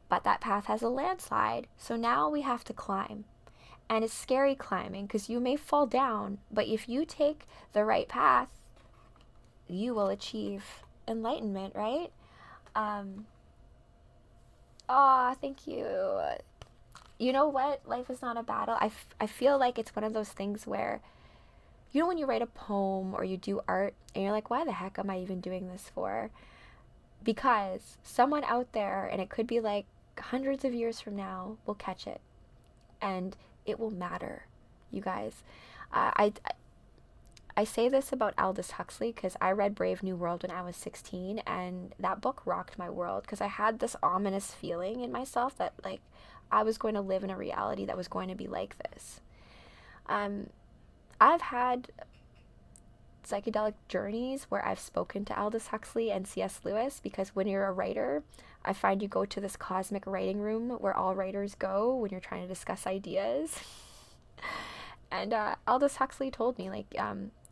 But that path has a landslide. So now we have to climb. And it's scary climbing because you may fall down, but if you take the right path, you will achieve enlightenment, right? Thank you. You know what? Life is not a battle. I feel like it's one of those things where, you know, when you write a poem or you do art and you're like, why the heck am I even doing this for? Because someone out there, and it could be like hundreds of years from now, will catch it. And it will matter, you guys. I say this about Aldous Huxley because I read Brave New World when I was 16, and that book rocked my world because I had this ominous feeling in myself that like I was going to live in a reality that was going to be like this. I've had psychedelic journeys where I've spoken to Aldous Huxley and C.S. Lewis, because when you're a writer, I find you go to this cosmic writing room where all writers go when you're trying to discuss ideas. And Aldous Huxley told me, like,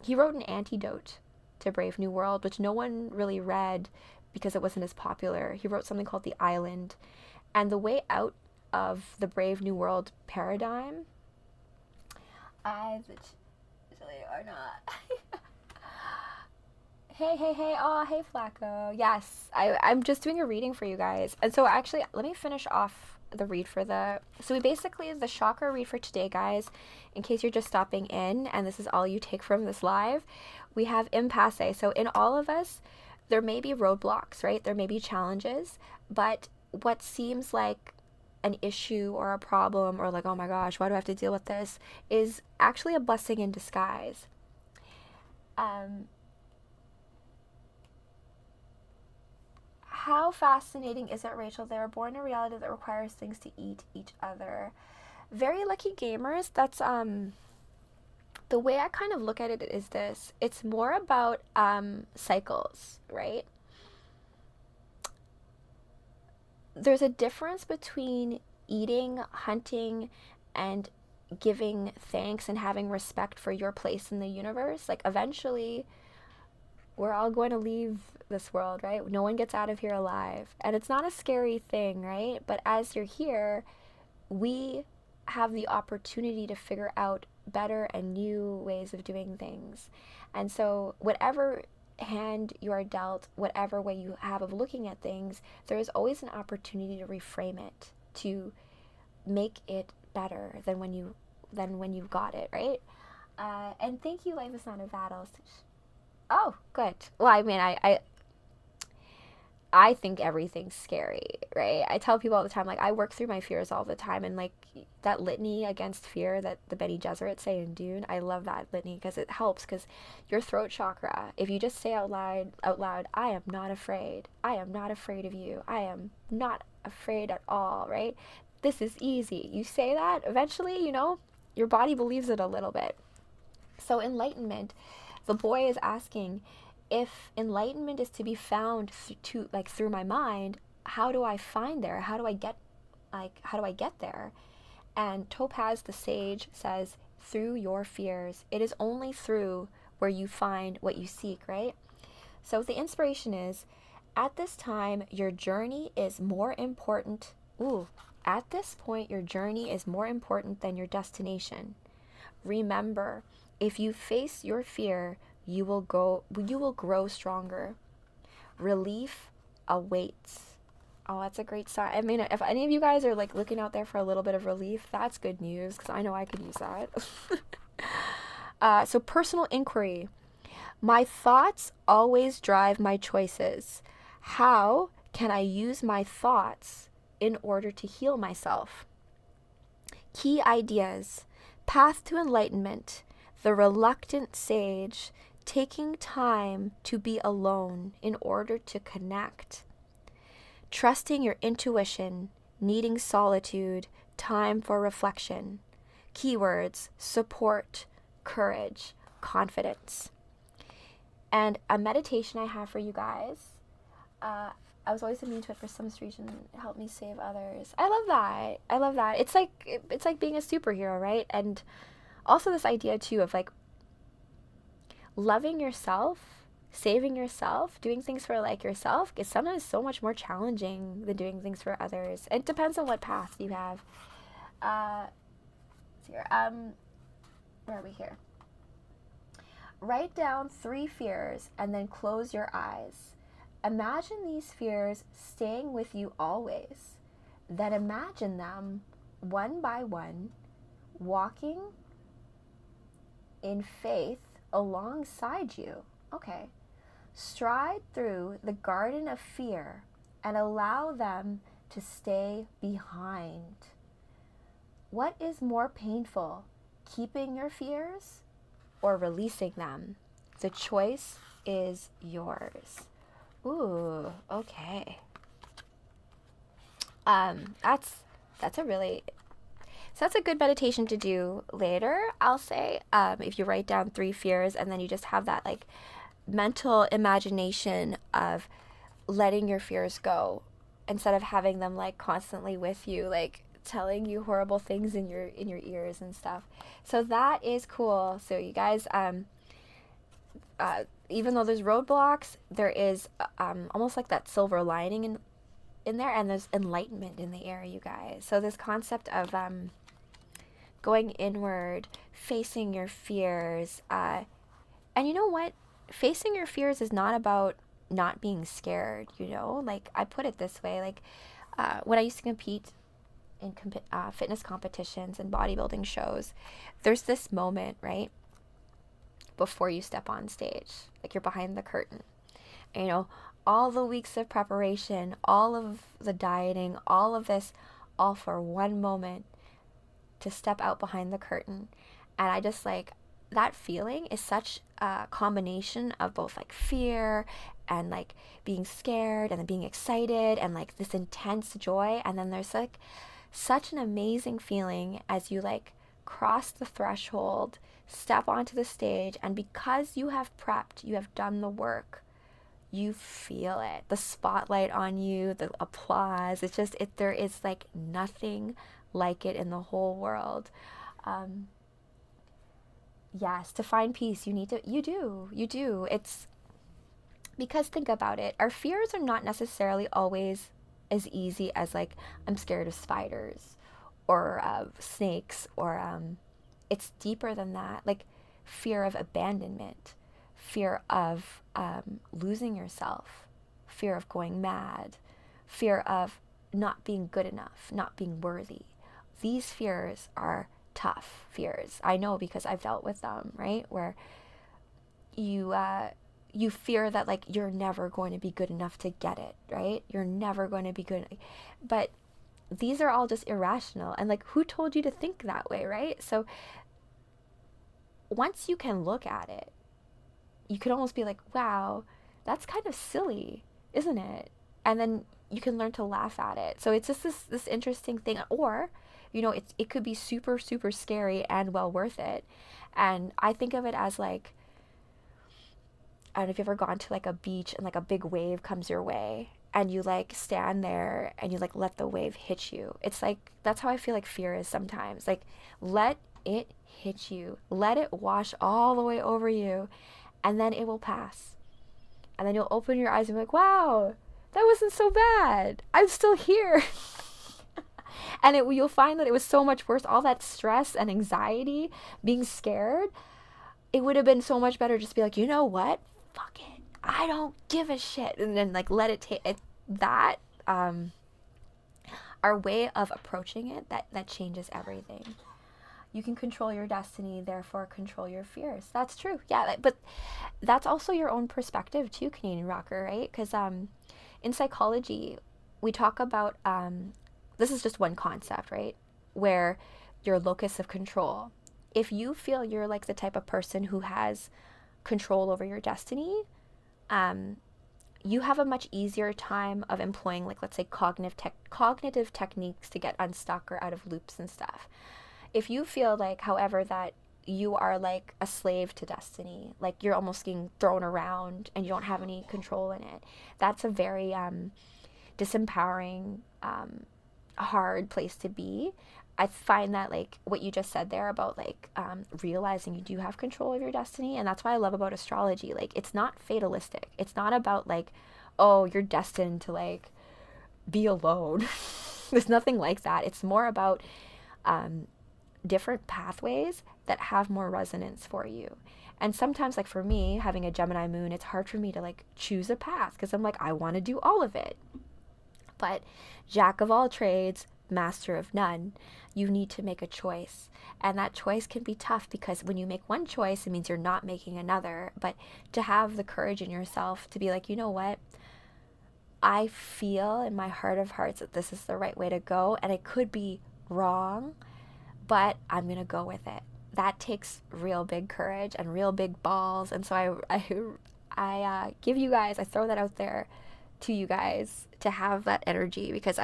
he wrote an antidote to Brave New World, which no one really read because it wasn't as popular. He wrote something called The Island. And the way out of the Brave New World paradigm, I literally are not. Hey, oh, hey, Flacco. Yes, I'm just doing a reading for you guys. And so actually, let me finish off the read for so we basically, the chakra read for today, guys, in case you're just stopping in and this is all you take from this live, we have impasse. So in all of us, there may be roadblocks, right? There may be challenges, but what seems like an issue or a problem or like, oh my gosh, why do I have to deal with this, is actually a blessing in disguise. How fascinating is it, Rachel? They were born in a reality that requires things to eat each other. Very lucky gamers. That's the way I kind of look at it is this. It's more about cycles, right? There's a difference between eating, hunting, and giving thanks and having respect for your place in the universe, like eventually we're all going to leave this world, right? No one gets out of here alive. And it's not a scary thing, right? But as you're here, we have the opportunity to figure out better and new ways of doing things. And so, whatever hand you are dealt, whatever way you have of looking at things, there is always an opportunity to reframe it, to make it better than when you got it, right? And thank you, Life is Not a Battle. Oh, good. Well, I mean, I think everything's scary, right? I tell people all the time, like, I work through my fears all the time, and like that litany against fear that the Bene Gesserit say in Dune, I love that litany because it helps. Because your throat chakra, if you just say out loud, I am not afraid. I am not afraid of you. I am not afraid at all, right? This is easy. You say that, eventually, your body believes it a little bit. So enlightenment, the boy is asking, if enlightenment is to be found through my mind, how do I find there? How do I get there? And Topaz the sage says, through your fears. It is only through where you find what you seek, right? So the inspiration is, at this time, your journey is more important. At this point, your journey is more important than your destination. Remember, if you face your fear, you will grow stronger. Relief awaits. Oh, that's a great sign. I mean, if any of you guys are like looking out there for a little bit of relief, that's good news, because I know I could use that. So personal inquiry. My thoughts always drive my choices. How can I use my thoughts in order to heal myself? Key ideas. Path to enlightenment. The reluctant sage, taking time to be alone in order to connect. Trusting your intuition, needing solitude, time for reflection. Keywords: support, courage, confidence. And a meditation I have for you guys. I was always immune to it for some reason. It helped me save others. I love that. It's like being a superhero, right? And also this idea too of like loving yourself, saving yourself, doing things for like yourself is sometimes so much more challenging than doing things for others. It depends on what path you have. Where are we here? Write down 3 fears and then close your eyes. Imagine these fears staying with you always. Then imagine them one by one walking in faith alongside you. Okay. Stride through the garden of fear and allow them to stay behind. What is more painful, keeping your fears or releasing them? The choice is yours. Ooh, okay. That's a really, so that's a good meditation to do later, I'll say. If you write down 3 fears and then you just have that like mental imagination of letting your fears go instead of having them like constantly with you, like telling you horrible things in your ears and stuff. So that is cool. So you guys, even though there's roadblocks, there is almost like that silver lining in there, and there's enlightenment in the air, you guys. So this concept of going inward, facing your fears, and you know what? Facing your fears is not about not being scared, you know? Like, I put it this way, like, when I used to compete in fitness competitions and bodybuilding shows, there's this moment, right, before you step on stage, like you're behind the curtain. And, you know, all the weeks of preparation, all of the dieting, all of this, all for one moment to step out behind the curtain. And I just like, that feeling is such a combination of both like fear and like being scared and then being excited and like this intense joy. And then there's like such an amazing feeling as you like cross the threshold, step onto the stage, and because you have prepped, you have done the work, you feel it, the spotlight on you, the applause. It's just, there is like nothing like it in the whole world. Um, yes, to find peace, you do. It's because think about it, our fears are not necessarily always as easy as like, I'm scared of spiders or snakes, or it's deeper than that. Like fear of abandonment, fear of losing yourself, fear of going mad, fear of not being good enough, not being worthy. These fears are tough fears. I know because I've dealt with them, right? Where you fear that like you're never going to be good enough to get it, right? You're never going to be good. But these are all just irrational, and like who told you to think that way, right? So once you can look at it, you can almost be like, wow, that's kind of silly, isn't it? And then you can learn to laugh at it. So it's just this interesting thing. Or it could be super super scary and well worth it. And I think of it as like, I don't know if you've ever gone to like a beach and like a big wave comes your way and you like stand there and you like let the wave hit you. It's like, that's how I feel like fear is sometimes. Like, let it hit you, let it wash all the way over you, and then it will pass. And then you'll open your eyes and be like, wow, that wasn't so bad. I'm still here. And you'll find that it was so much worse. All that stress and anxiety, being scared, it would have been so much better just to be like, you know what? Fuck it. I don't give a shit. And then like let it take it. That our way of approaching it, that changes everything. You can control your destiny, therefore control your fears. That's true. Yeah, but that's also your own perspective too, Canadian rocker, right? Because in psychology, we talk about this is just one concept, right? Where your locus of control. If you feel you're like the type of person who has control over your destiny, you have a much easier time of employing, like, let's say, cognitive techniques to get unstuck or out of loops and stuff. If you feel like, however, that you are like a slave to destiny, like you're almost getting thrown around and you don't have any control in it, that's a very disempowering, hard place to be. I find that like what you just said there about like realizing you do have control of your destiny, and that's what I love about astrology. Like, it's not fatalistic. It's not about like, oh, you're destined to like be alone. There's nothing like that. It's more about different pathways that have more resonance for you. And sometimes, like for me, having a Gemini moon, it's hard for me to like choose a path because I'm like, I want to do all of it. But jack of all trades, master of none, you need to make a choice. And that choice can be tough because when you make one choice, it means you're not making another. But to have the courage in yourself to be like, you know what? I feel in my heart of hearts that this is the right way to go, and it could be wrong, but I'm going to go with it. That takes real big courage and real big balls. And so I give you guys, I throw that out there to you guys to have that energy, because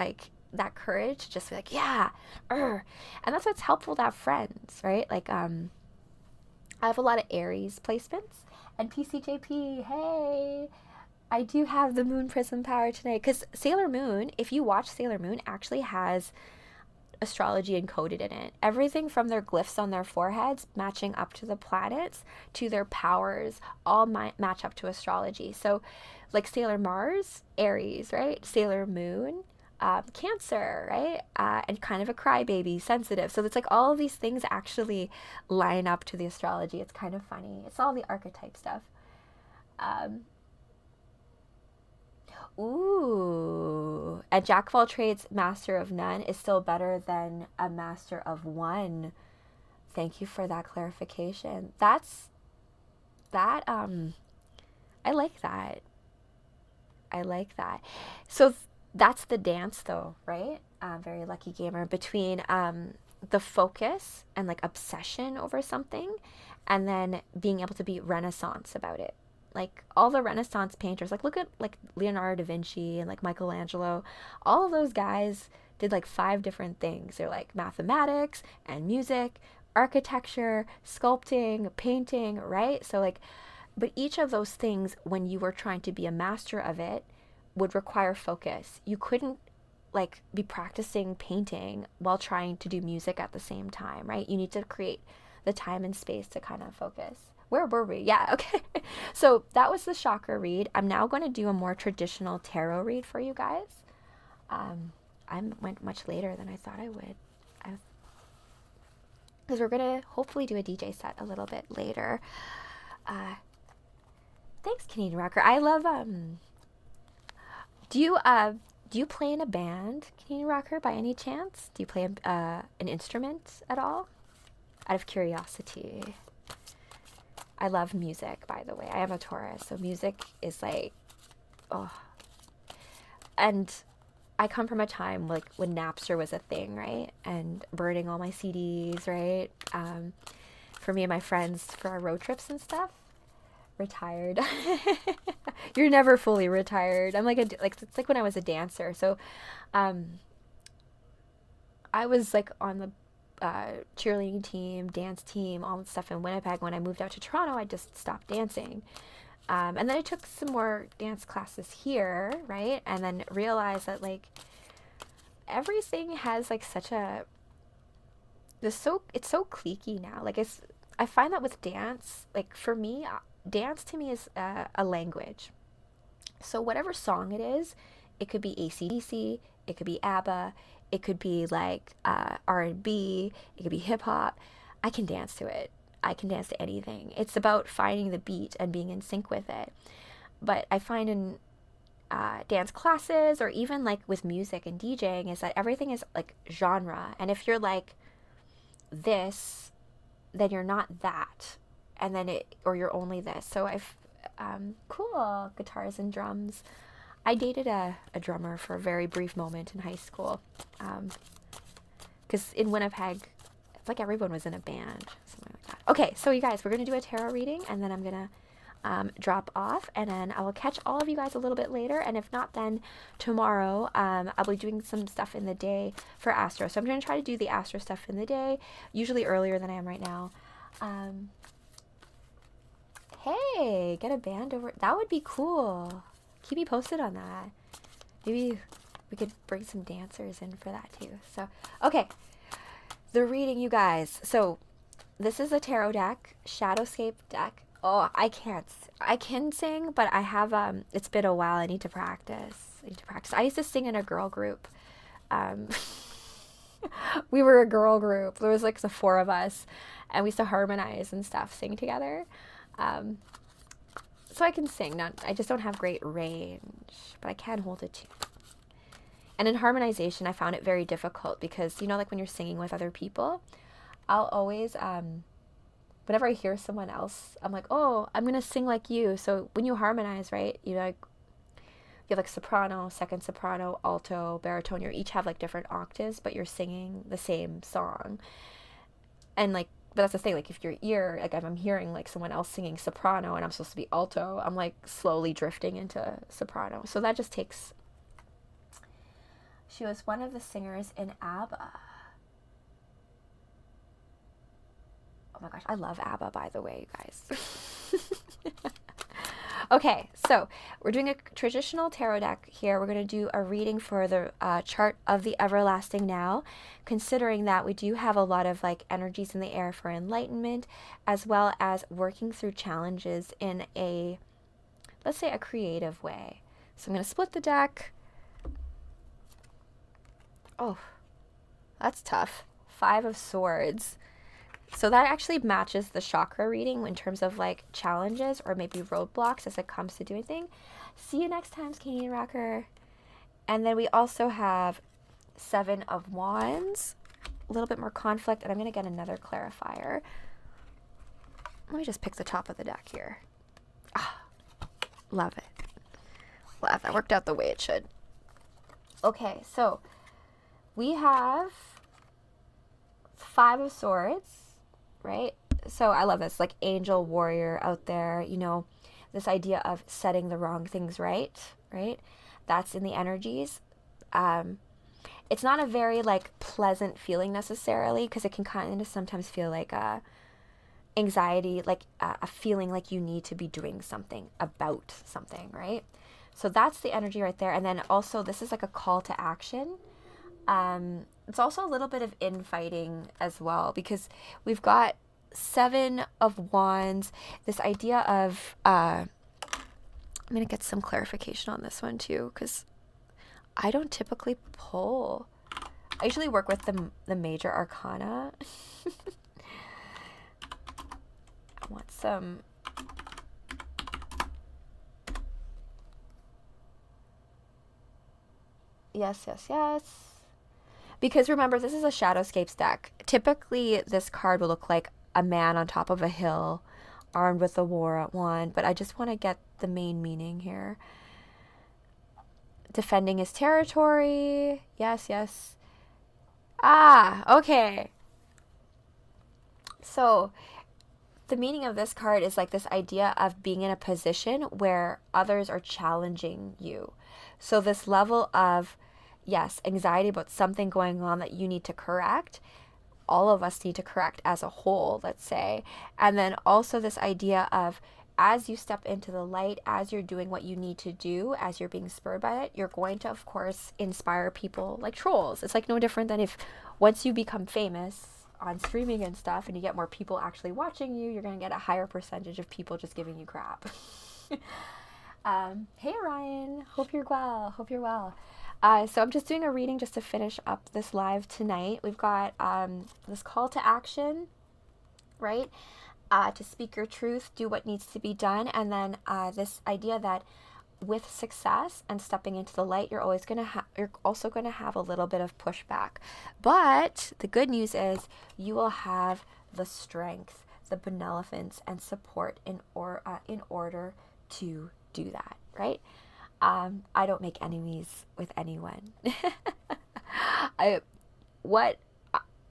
that courage, just be like, yeah, and that's what's helpful to have friends, right? Like I have a lot of Aries placements, and PCJP, hey, I do have the moon prism power tonight, because Sailor Moon, if you watch Sailor Moon, actually has astrology encoded in it. Everything from their glyphs on their foreheads matching up to the planets to their powers all match up to astrology. So like Sailor Mars, Aries, right? Sailor Moon, Cancer, right? And kind of a crybaby, sensitive. So it's like all of these things actually line up to the astrology. It's kind of funny. It's all the archetype stuff. Ooh, a jack of all trades, master of none is still better than a master of one. Thank you for that clarification. I like that. I like that. So that's the dance though, right? Very lucky gamer, between the focus and like obsession over something, and then being able to be Renaissance about it. Like all the Renaissance painters, like look at like Leonardo da Vinci and like Michelangelo, all of those guys did like 5 different things. They're like mathematics and music, architecture, sculpting, painting, right? So like, but each of those things, when you were trying to be a master of it, would require focus. You couldn't like be practicing painting while trying to do music at the same time, right? You need to create the time and space to kind of focus. Where were we? Yeah, okay. So that was the chakra read. I'm now going to do a more traditional tarot read for you guys. I went much later than I thought I would. Because we're going to hopefully do a DJ set a little bit later. Thanks, Canadian Rocker. I love, do you play in a band, Canadian Rocker, by any chance? Do you play an instrument at all? Out of curiosity. I love music, by the way. I am a Taurus, so music is like, oh. And I come from a time like when Napster was a thing, right? And burning all my CDs, right? For me and my friends for our road trips and stuff. Retired. You're never fully retired. I'm like it's like when I was a dancer. So, I was like on the cheerleading team, dance team, all that stuff in Winnipeg. When I moved out to Toronto, I just stopped dancing. And then I took some more dance classes here, right? And then realized that like everything has like such a it's so cliquey now. Like I find that with dance, like for me, dance to me is a language. So whatever song it is, it could be AC/DC, it could be ABBA, it could be like R&B, it could be hip hop. I can dance to it. I can dance to anything. It's about finding the beat and being in sync with it. But I find in dance classes or even like with music and DJing is that everything is like genre. And if you're like this, then you're not that. And then or you're only this. So cool, guitars and drums. I dated a drummer for a very brief moment in high school. Because in Winnipeg, it's like everyone was in a band, something like that. Okay, so you guys, we're going to do a tarot reading, and then I'm going to drop off, and then I will catch all of you guys a little bit later, and if not, then tomorrow, I'll be doing some stuff in the day for Astro. So I'm going to try to do the Astro stuff in the day, usually earlier than I am right now. Hey, get a band over. That would be cool. Keep me posted on that. Maybe we could bring some dancers in for that too. So, okay. The reading, you guys. So, this is a tarot deck, Shadowscape deck. Oh, I can sing, but I have, it's been a while. I need to practice. I used to sing in a girl group. We were a girl group. There was like the 4 of us, and we used to harmonize and stuff, sing together. So I can sing. I just don't have great range, but I can hold a tune. And in harmonization, I found it very difficult because, you know, like when you're singing with other people, I'll always, whenever I hear someone else, I'm like, oh, I'm going to sing like you. So when you harmonize, right, you have like soprano, second soprano, alto, baritone. You each have like different octaves, but you're singing the same song. And like, but that's the thing, like if your ear, like if I'm hearing like someone else singing soprano and I'm supposed to be alto, I'm like slowly drifting into soprano. So that just takes, she was one of the singers in ABBA. Oh my gosh, I love ABBA, by the way, you guys. Okay, so we're doing a traditional tarot deck here. We're going to do a reading for the chart of the everlasting now, considering that we do have a lot of like energies in the air for enlightenment, as well as working through challenges in a, let's say, a creative way. So I'm going to split the deck. Oh, that's tough. 5 of Swords. So that actually matches the chakra reading in terms of like challenges or maybe roadblocks as it comes to doing things. See you next time, Canadian Rocker. And then we also have 7 of Wands, a little bit more conflict, and I'm going to get another clarifier. Let me just pick the top of the deck here. Ah, love it. Love that. Worked out the way it should. Okay, so we have 5 of Swords. Right? So I love this, like angel warrior out there, you know, this idea of setting the wrong things right? That's in the energies. It's not a very like pleasant feeling necessarily, because it can kind of sometimes feel like anxiety, like a feeling like you need to be doing something about something, right? So that's the energy right there. And then also this is like a call to action. It's also a little bit of infighting as well, because we've got 7 of Wands, this idea of, I'm going to get some clarification on this one too, because I don't typically pull. I usually work with the major arcana. I want some. Yes, yes, yes. Because remember, this is a Shadowscapes deck. Typically, this card will look like a man on top of a hill, armed with a war wand, but I just want to get the main meaning here. Defending his territory. Yes, yes. Ah, okay. So, the meaning of this card is like this idea of being in a position where others are challenging you. So, this level of, yes, anxiety about something going on that you need to correct. All of us need to correct as a whole, let's say. And then also this idea of, as you step into the light, as you're doing what you need to do, as you're being spurred by it, you're going to, of course, inspire people like trolls. It's like no different than if once you become famous on streaming and stuff and you get more people actually watching you, you're going to get a higher percentage of people just giving you crap. Hey, Ryan. Hope you're well. Hope you're well. So I'm just doing a reading just to finish up this live tonight. We've got this call to action, right? To speak your truth, do what needs to be done. And then this idea that with success and stepping into the light, you're always going to you're also going to have a little bit of pushback. But the good news is you will have the strength, the benevolence, and support in order to do that, right? I don't make enemies with anyone. The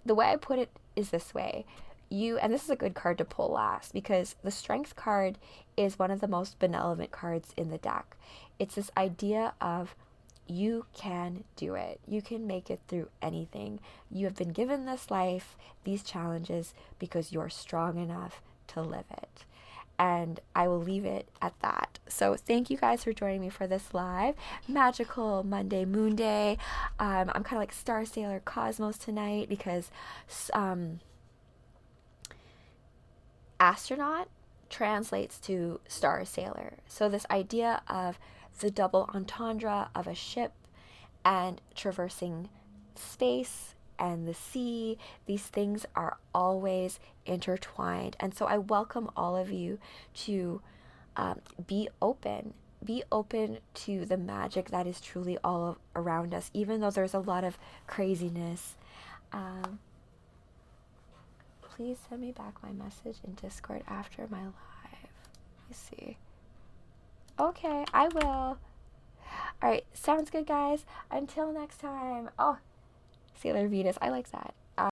way I put it is this way. And this is a good card to pull last, because the Strength card is one of the most benevolent cards in the deck. It's this idea of you can do it. You can make it through anything. You have been given this life, these challenges, because you're strong enough to live it. And I will leave it at that. So thank you guys for joining me for this live magical Monday Moon Day. I'm kind of like Star Sailor Cosmos tonight, because astronaut translates to Star Sailor. So this idea of the double entendre of a ship and traversing space and the sea, these things are always intertwined. And so I welcome all of you to be open to the magic that is truly all around us, even though there's a lot of craziness. Please send me back my message in Discord after my live. Let me see. Okay, I will. All right, sounds good, guys. Until next time. Oh, Sailor Venus, I like that.